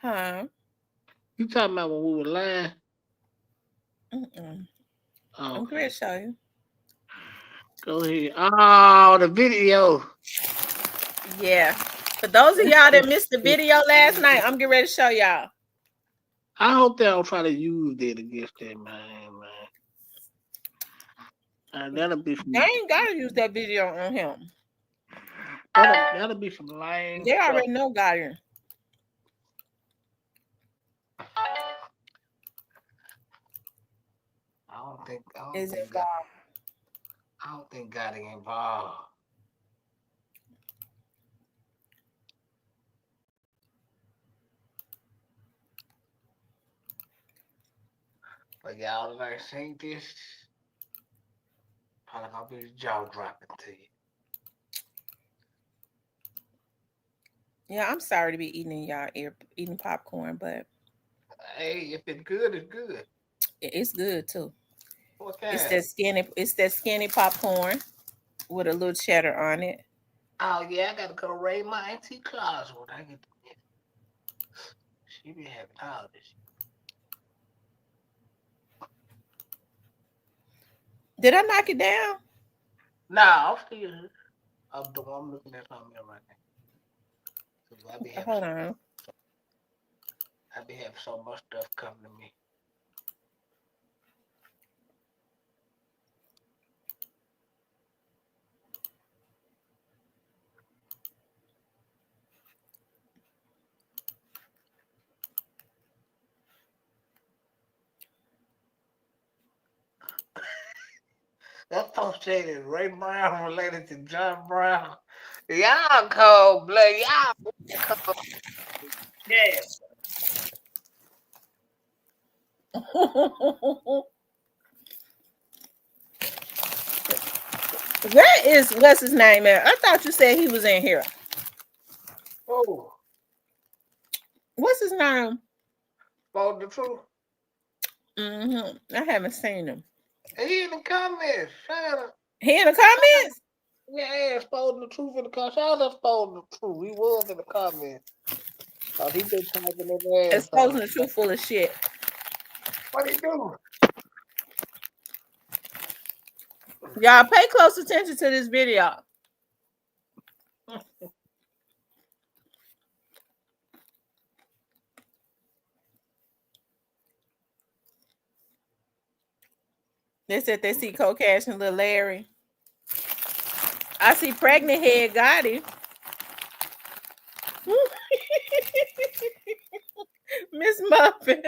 Huh? You talking about when we were lying? Oh, I'm Okay. going to show you. Go ahead. Oh, the video. Yeah. For those of y'all that missed the video last night, I'm getting ready to show y'all. I hope they don't try to use that against that man. That'll be some. They ain't got to use that video on him. That'll be some lame. They already know Gotti. I don't think Gotti involved. But y'all that ain't seen this, probably gonna be jaw dropping to you. Yeah, I'm sorry to be eating in y'all ear, eating popcorn, but hey, if it's good, it's good. It's good too. What kind? It's that skinny popcorn with a little cheddar on it. Oh yeah, I gotta go raid my auntie closet when I get to it. She be having all this. Did I knock it down? Nah, I'm still. I'm looking at something right now. So I be Hold on. be having so much stuff come to me. That post said is Ray Brown related to John Brown. Y'all cold blood. Y'all cold. Yeah. Where is what's his name at? I thought you said he was in here. Oh, What's his name? spoke the truth. I haven't seen him. He in the comments. Shout out. He in the comments? Yeah, spoke the truth in the comments. Shout out spoke the truth. He was in the comments. He been typing his ass Exposing off. the truth full of shit. What he do? Y'all pay close attention to this video. They said they see Cold Cash and Lil Larry. I see pregnant head Gotti. Miss Muffin.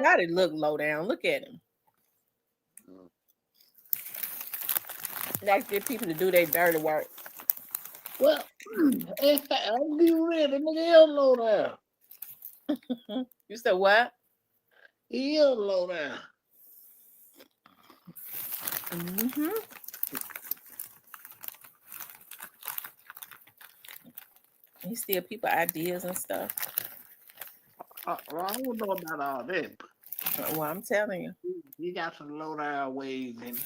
Gotti look low down. Look at him. Like get people to do their dirty work. Well, in fact, I'll be real. The nigga is low down. You said what? He is low down. He steal people ideas and stuff. Well, I don't know about all that. Well, I'm telling you. He got some low down ways in it.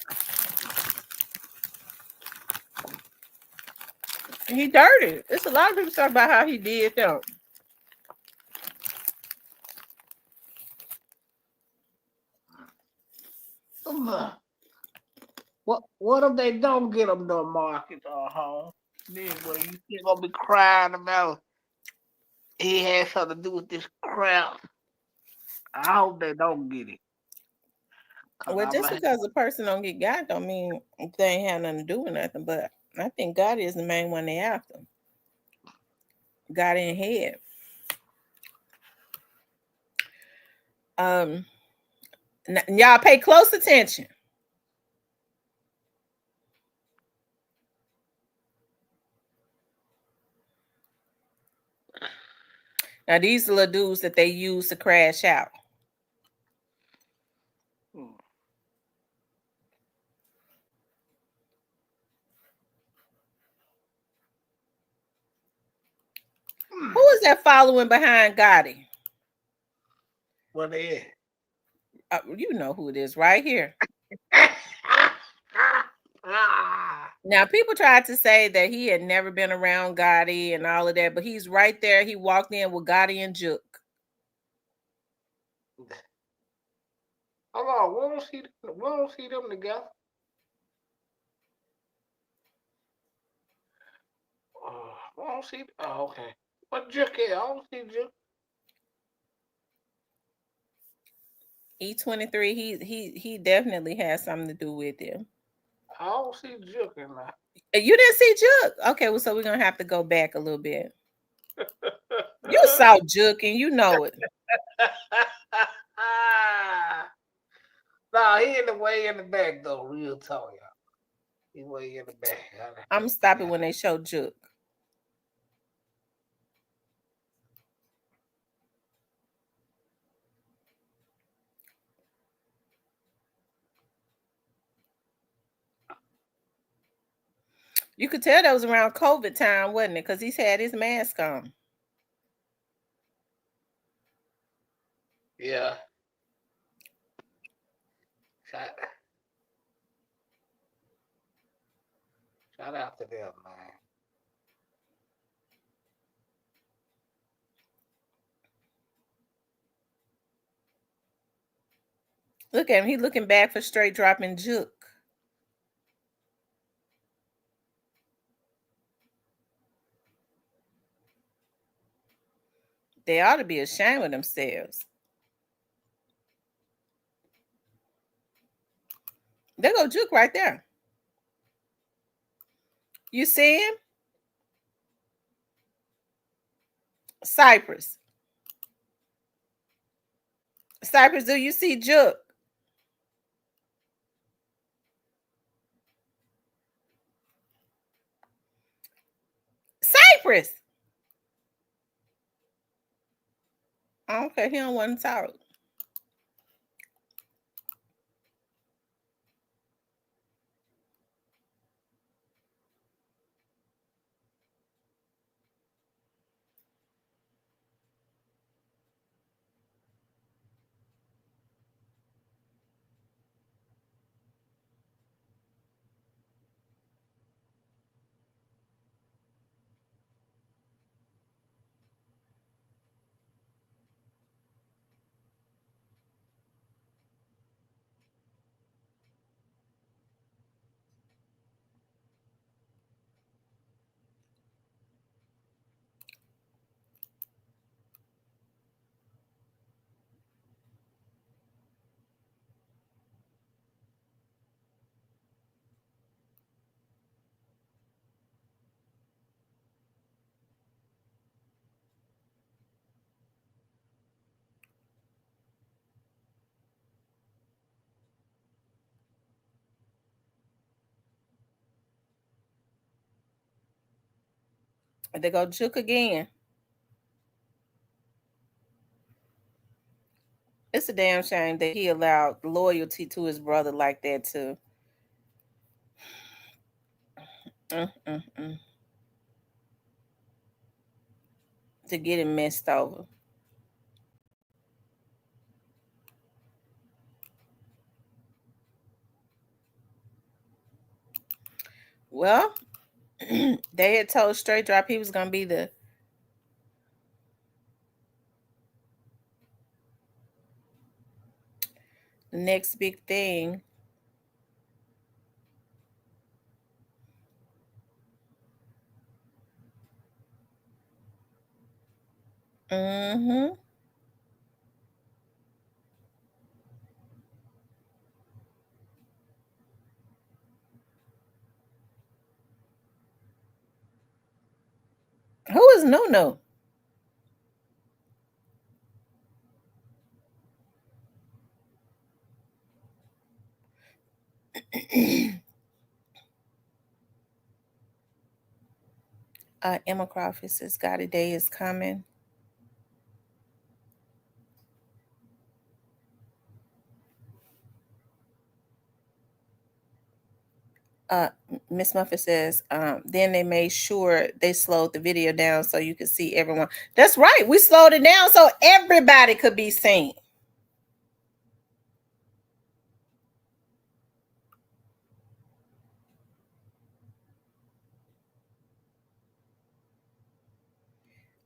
He dirty. It's a lot of people talk about how he did them. What if they don't get them the markets or home? Then what you still gonna be crying about he had something to do with this crap? I hope they don't get it. Well, just because a person don't get got don't mean they ain't have nothing to do with nothing. But I think God is the main one they after. Got in head. Y'all pay close attention. Now these are the dudes that they use to crash out. Who is that following behind Gotti? What they at? You know who it is right here. Now, people tried to say that he had never been around Gotti and all of that, but he's right there. He walked in with Gotti and Juke. Hold on, we don't see them together. We don't see. Oh, okay. What Juke is? I don't see Juke. E23, he definitely has something to do with him. I don't see Juke in there. You didn't see Juke? Okay, well, so we're gonna have to go back a little bit. You saw Juke and you know it. Nah, he in the way in the back though. Real talk, y'all. He way in the back. I'm stopping when they show Juke. You could tell that was around COVID time, wasn't it? Because he's had his mask on. Yeah. Shout out to them, man. Look at him. He looking back for straight dropping juke. They ought to be ashamed of themselves. There go juke right there. You see him? Cypress. Cypress, do you see juke? Cypress. Okay, he don't want to talk. They go juke again. It's a damn shame that he allowed loyalty to his brother like that too. Mm. To get him messed over. Well, they had told Straight Drop he was gonna be the next big thing. Mm-hmm. Who is No? Emma Crawford says Gotti Day is coming. Miss Muffet says, then they made sure they slowed the video down so you could see everyone. That's right. We slowed it down so everybody could be seen.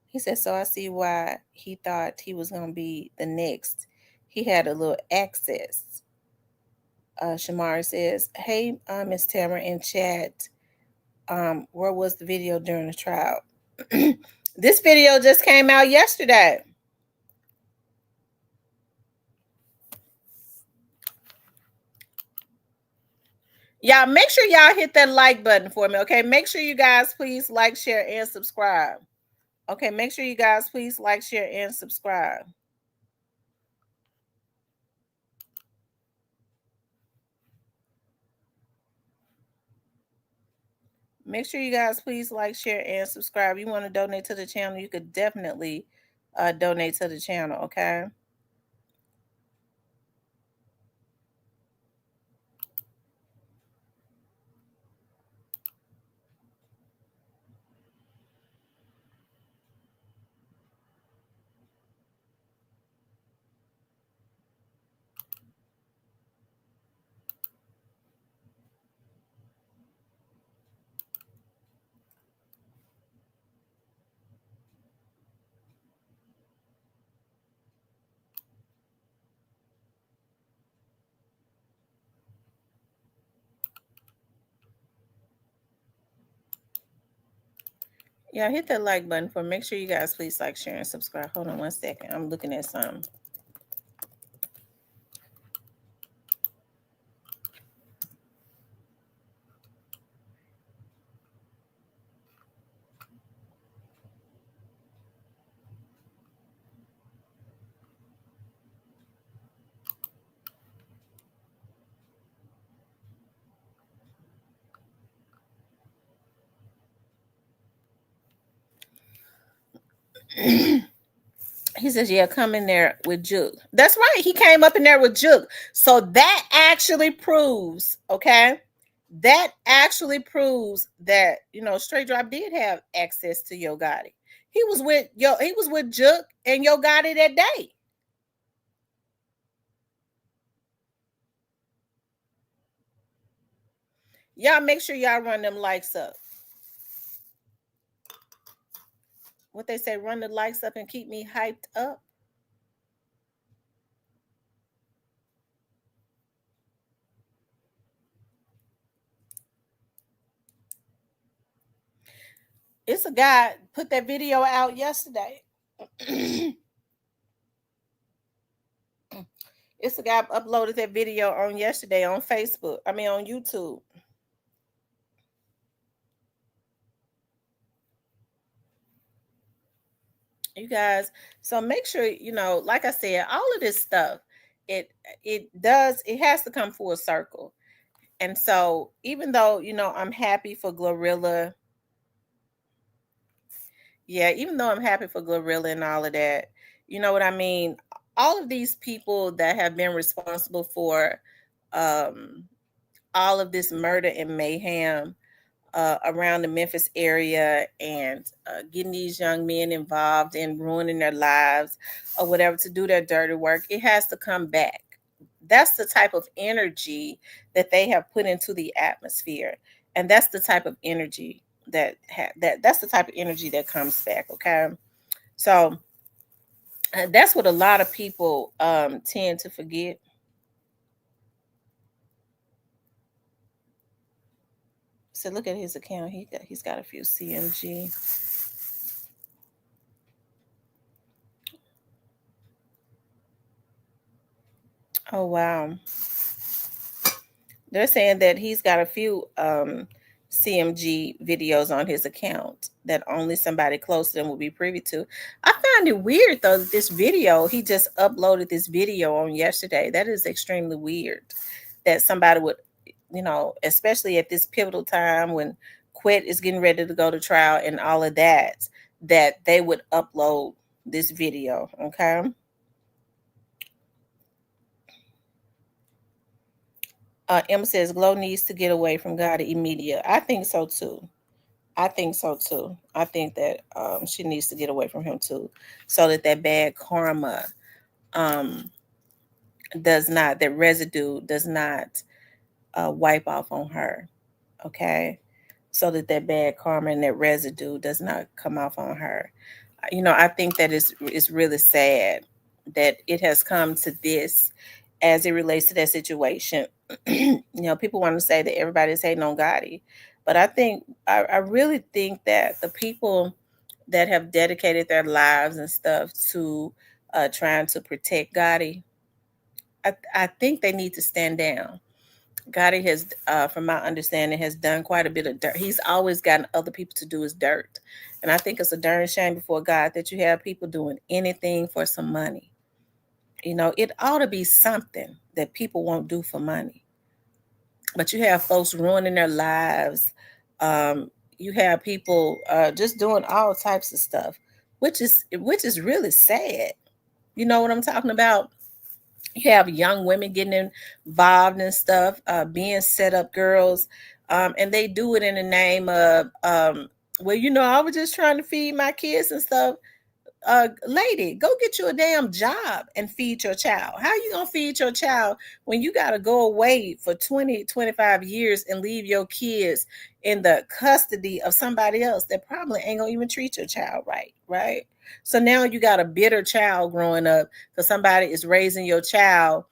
He said, so I see why he thought he was going to be the next. He had a little access. Shamari says, hey, Miss Tamara in chat, where was the video during the trial? This video just came out yesterday. Y'all, make sure y'all hit that like button for me, okay? Make sure you guys please like, share, and subscribe. Okay, make sure you guys please like, share, and subscribe. Make sure you guys please like, share, and subscribe. You want to donate to the channel, you could definitely donate to the channel, okay? Yeah, hit that like button for. Make sure you guys please like, share, and subscribe. Hold on one second. I'm looking at some. He says, yeah, come in there with Juke. That's right. He came up in there with Juke. So that actually proves, okay? That actually proves that, Straight Drop did have access to Yo Gotti. He was with Juke and Yo Gotti that day. Y'all make sure y'all run them likes up. What they say, run the likes up and keep me hyped up. It's a guy put that video out yesterday. It's a guy uploaded that video on yesterday on Facebook. I mean on YouTube. You guys, so make sure, like I said, all of this stuff, it has to come full circle. And so even though, I'm happy for Glorilla. Yeah, even though I'm happy for Glorilla and all of that, you know what I mean? All of these people that have been responsible for all of this murder and mayhem around the Memphis area and getting these young men involved in ruining their lives or whatever to do their dirty work, it has to come back. That's the type of energy that they have put into the atmosphere. And that's the type of energy that's the type of energy that comes back. Okay. So that's what a lot of people tend to forget. So look at his account. He's got a few CMG. Oh wow. They're saying that he's got a few CMG videos on his account that only somebody close to them will be privy to. I find it weird though that this video, he just uploaded this video on yesterday. That is extremely weird that somebody would, especially at this pivotal time when Quet is getting ready to go to trial and all of that they would upload this video. Okay. Emma says Glow needs to get away from God immediately. I think so too. I think so too. I think that she needs to get away from him too, so that bad karma that residue does not wipe off on her. Okay, so that bad karma and that residue does not come off on her. I think that it's really sad that it has come to this as it relates to that situation. People want to say that everybody's hating on Gotti, but I really think that the people that have dedicated their lives and stuff to trying to protect Gotti, I think they need to stand down. Gotti has, from my understanding, has done quite a bit of dirt. He's always gotten other people to do his dirt. And I think it's a darn shame before God that you have people doing anything for some money. It ought to be something that people won't do for money. But you have folks ruining their lives. You have people just doing all types of stuff, which is really sad. You know what I'm talking about? You have young women getting involved in stuff, being set up girls, and they do it in the name of, I was just trying to feed my kids and stuff. Lady, go get you a damn job and feed your child. How you gonna feed your child when you gotta go away for 20, 25 years and leave your kids in the custody of somebody else that probably ain't gonna even treat your child right? So now you got a bitter child growing up because somebody is raising your child,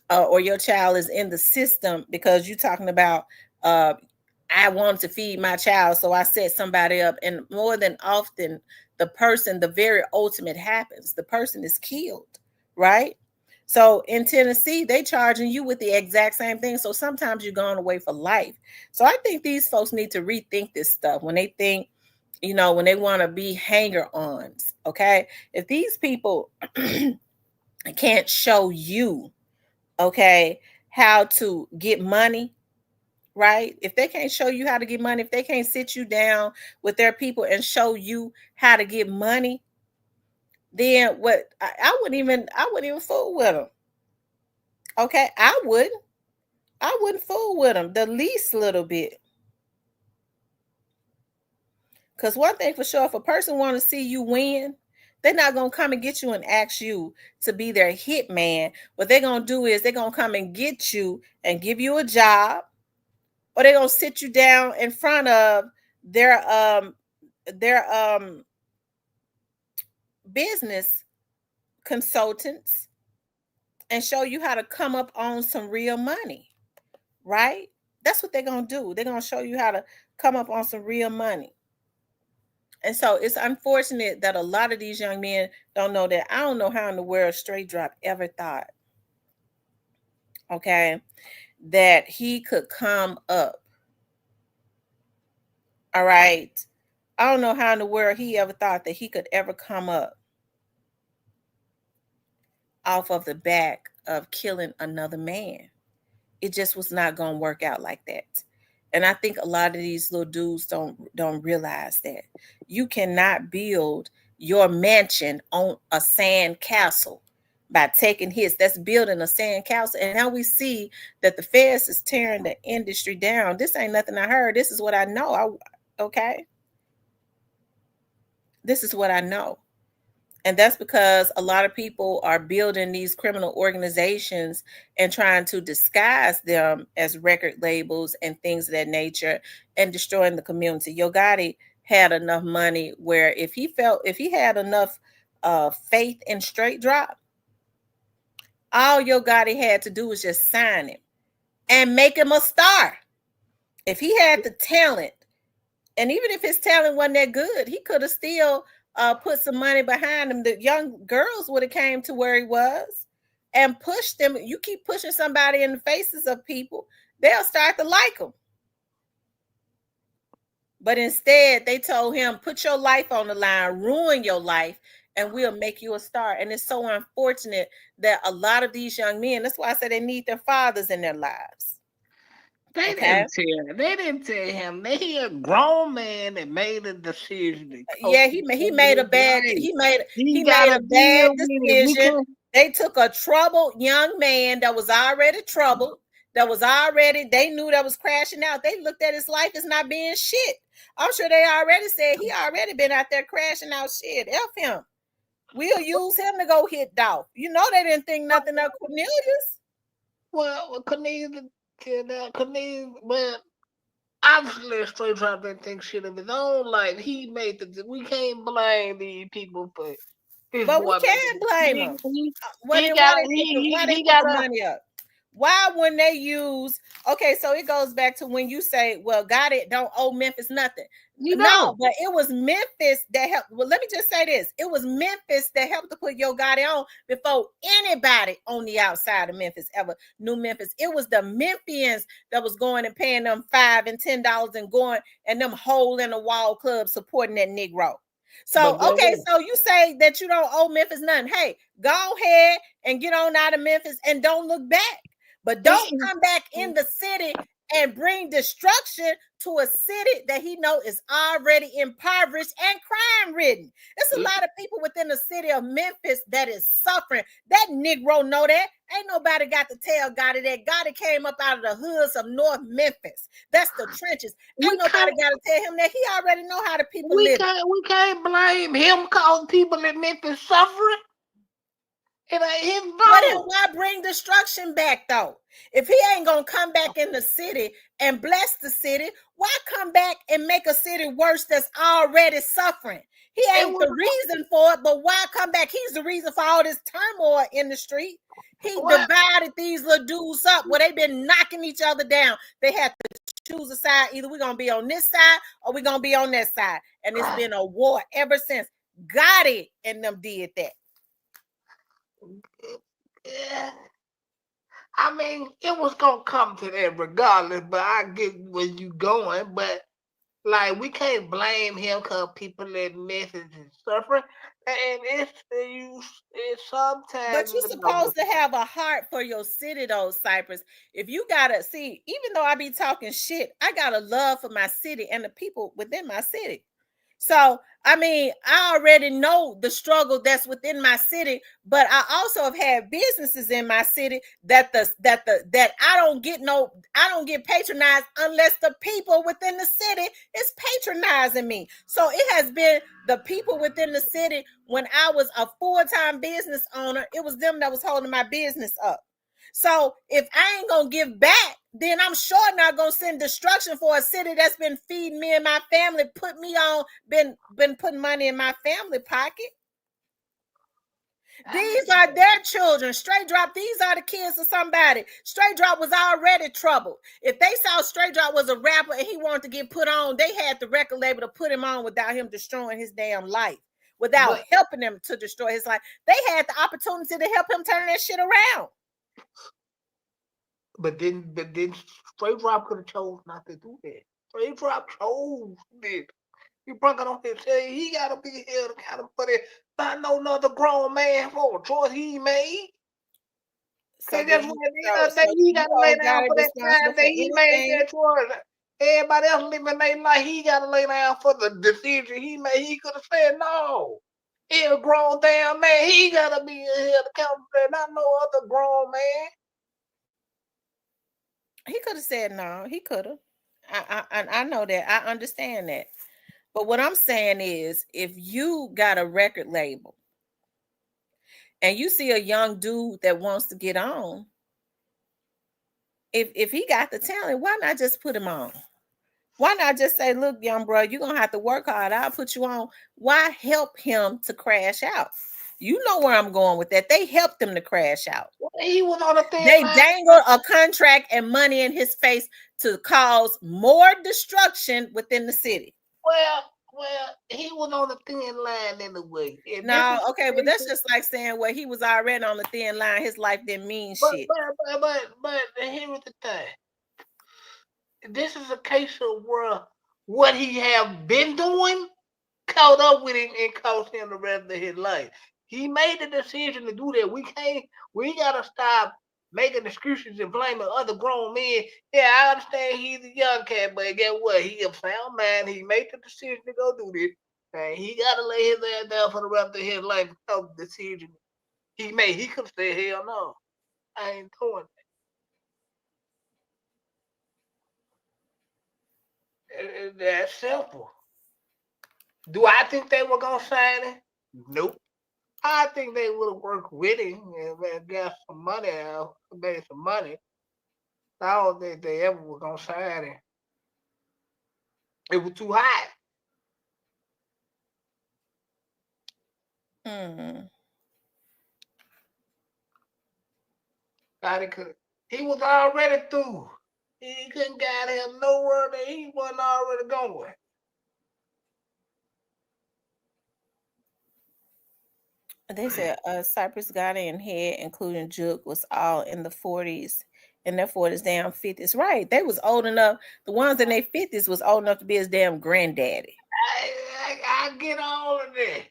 or your child is in the system because you're talking about I wanted to feed my child, so I set somebody up. And more than often, the very ultimate happens. The person is killed, right? So in Tennessee, they charging you with the exact same thing. So sometimes you're going away for life. So I think these folks need to rethink this stuff when they think, when they want to be hanger-ons, okay? If these people can't show you, okay, how to get money, right? If they can't show you how to get money, if they can't sit you down with their people and show you how to get money, then what? I wouldn't even fool with them. Okay, I wouldn't fool with them the least little bit. Because one thing for sure, if a person want to see you win, they're not going to come and get you and ask you to be their hit man. What they're going to do is they're going to come and get you and give you a job, or they're going to sit you down in front of their business consultants and show you how to come up on some real money, right? That's what they're going to do. They're going to show you how to come up on some real money. And so it's unfortunate that a lot of these young men don't know that. I don't know how in the world Straight Drop ever thought, okay, that he could come up. All right. I don't know how in the world he ever thought that he could ever come up off of the back of killing another man. It just was not going to work out like that. And I think a lot of these little dudes don't realize that. You cannot build your mansion on a sand castle by taking hits. That's building a sand castle. And now we see that the feds is tearing the industry down. This ain't nothing I heard. This is what I know. Okay? This is what I know. And that's because a lot of people are building these criminal organizations and trying to disguise them as record labels and things of that nature and destroying the community. Yo Gotti had enough money where if he had enough faith in Straight Drop, all Yo Gotti had to do was just sign him and make him a star. If he had the talent, and even if his talent wasn't that good, he could have still put some money behind him. The young girls would have came to where he was and pushed them. You keep pushing somebody in the faces of people, they'll start to like him. But instead, they told him, put your life on the line, ruin your life, and we'll make you a star. And it's so unfortunate that a lot of these young men, that's why I said they need their fathers in their lives. They didn't tell him. They a grown man that made a decision. Yeah, he made a bad decision. They took a troubled young man that was already troubled, they knew that was crashing out. They looked at his life as not being shit. I'm sure they already said he already been out there crashing out shit. F him. We'll use him to go hit Dolph. You know they didn't think nothing of Cornelius. Well, but obviously Straight Drop didn't think shit of his own. Like we can't blame these people for his. But we can blame him. Why they put the money up? Why wouldn't they use? Okay, so it goes back to when you say, "Well, Gotti don't owe Memphis nothing." No, but it was Memphis that helped. Well, let me just say this: it was Memphis that helped to put Yo Gotti on before anybody on the outside of Memphis ever knew Memphis. It was the Memphians that was going and paying them $5 and $10 and going and them hole in the wall clubs supporting that Negro. So, okay, so you say that you don't owe Memphis nothing. Hey, go ahead and get on out of Memphis and don't look back. But don't come back in the city and bring destruction to a city that he know is already impoverished and crime-ridden. There's a lot of people within the city of Memphis that is suffering. That Negro know that. Ain't nobody got to tell Gotti that. Gotti came up out of the hoods of North Memphis. That's the trenches. Ain't nobody got to tell him that. He already know how the people live. We can't blame him causing people in Memphis suffering. It ain't his fault. Why bring destruction back though? If he ain't gonna come back in the city and bless the city, why come back and make a city worse that's already suffering? He ain't the reason for it, but why come back? He's the reason for all this turmoil in the street. He divided these little dudes up where they've been knocking each other down. They had to choose a side. Either we're gonna be on this side or we're gonna be on that side. And it's been a war ever since. Gotti and them did that. Yeah. I mean, it was gonna come to that regardless, but I get where you going. But like, we can't blame him because people that message and suffering, and it's But sometimes you're supposed to have a heart for your city, though, Cypress. If you gotta see, even though I be talking shit, I got a love for my city and the people within my city. So, I mean, I already know the struggle that's within my city, but I also have had businesses in my city that I don't get patronized unless the people within the city is patronizing me. So it has been the people within the city. When I was a full-time business owner, it was them that was holding my business up. So if I ain't gonna give back, then I'm sure not gonna send destruction for a city that's been feeding me and my family, put me on, been putting money in my family pocket. These are their children. Straight Drop, these are the kids of somebody. Straight Drop was already troubled. If they saw Straight Drop was a rapper and he wanted to get put on, they had the record label to put him on without him destroying his damn life, without helping him to destroy his life. They had the opportunity to help him turn that shit around. But then Straight Drop could have chose not to do that. Straight Drop chose this. He brought it on his head. He gotta be held accountable for that. Not no another grown man for a choice he made. So That's then, why he gotta lay down for that time that he made anything. that choice. Everybody else living their life, he gotta lay down for the decision he made. He could have said no. He a grown damn man. He gotta be held accountable for that. Not no other grown man. He could have said no. He could have. I know that. I understand that. But what I'm saying is, if you got a record label and you see a young dude that wants to get on, if he got the talent, why not just put him on? Why not just say, look, young bro, you're gonna have to work hard. I'll put you on. Why help him to crash out? You know where I'm going with that. They helped him to crash out. He was on a thin They line. dangled a contract and money in his face to cause more destruction within the city. Well, he was on the thin line anyway. No, okay, but that's just like saying, well, he was already on the thin line. His life didn't mean shit. But here's the thing. This is a case of where what he have been doing caught up with him and cost him the rest of his life. He made the decision to do that. We gotta stop making excuses and blaming other grown men. Yeah, I understand he's a young cat, but guess what? He a sound man. He made the decision to go do this. And he gotta lay his ass down for the rest of his life because of the decision he made. He could have said, hell no. I ain't doing that. That's simple. Do I think they were gonna sign him? Nope. I think they would have worked with him and got some money out, made some money. I don't think they ever were gonna sign him. It was too high. He was already through. He couldn't get him nowhere that he wasn't already going. They said Cypress Gotti and Head, including Juke, was all in the 40s, in their 40s, damn 50s. Right. They was old enough. The ones in their 50s was old enough to be his damn granddaddy. I get all of that.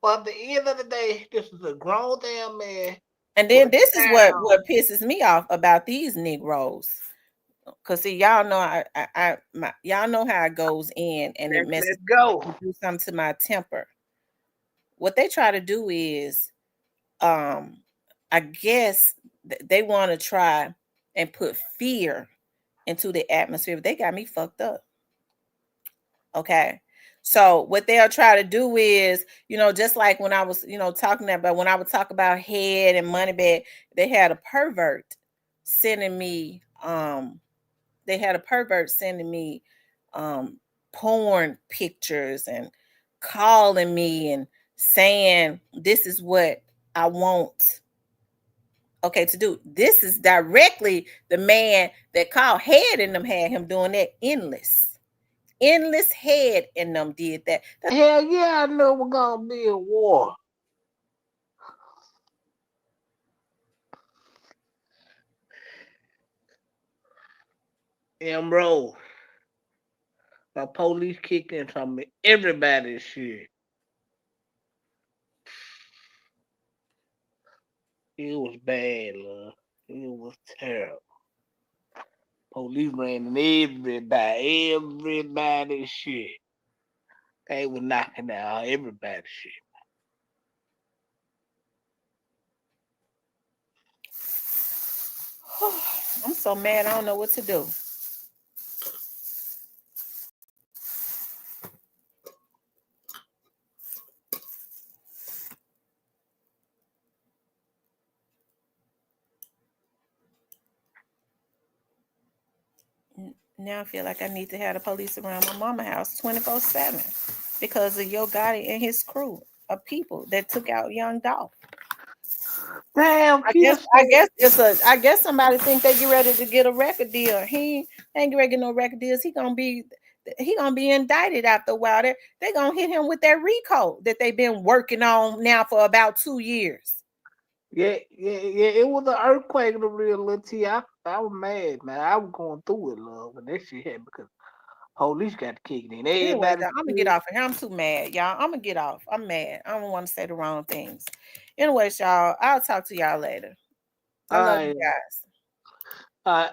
But at the end of the day, this is a grown damn man. And then this is what pisses me off about these Negroes. Cause see, y'all know y'all know how it goes in, and it messes. Do something to my temper. What they try to do is, I guess they want to try and put fear into the atmosphere, but they got me fucked up. Okay. So what they'll try to do is, just like when I was, talking about, when I would talk about Head and Moneybag, they had a pervert sending me, porn pictures and calling me and saying, this is what I want Okay, to do this is directly the man that called Head in them had him doing that. Endless Head in them did that. Hell yeah, I know we're gonna be a war. Bro, my police kicked in from me. Everybody's shit. It was bad, love. It was terrible. Police ran in everybody's shit. They were knocking out everybody's shit. I'm so mad. I don't know what to do. Now I feel like I need to have the police around my mama house 24/7 because of Yo Gotti and his crew of people that took out young Dolph. Damn, I guess somebody think they get ready to get a record deal. He ain't ready to get no record deals. He gonna be indicted after a while. They gonna hit him with that RICO that they've been working on now for about 2 years. Yeah. It was an earthquake in the real little T. I was mad, man. I was going through it, love, when that shit happened because police got kicked in. Anyway, Everybody. I'm gonna get off of here. I'm too mad, y'all. I'm gonna get off. I'm mad. I don't want to say the wrong things. Anyways, y'all, I'll talk to y'all later. I love you guys. All right.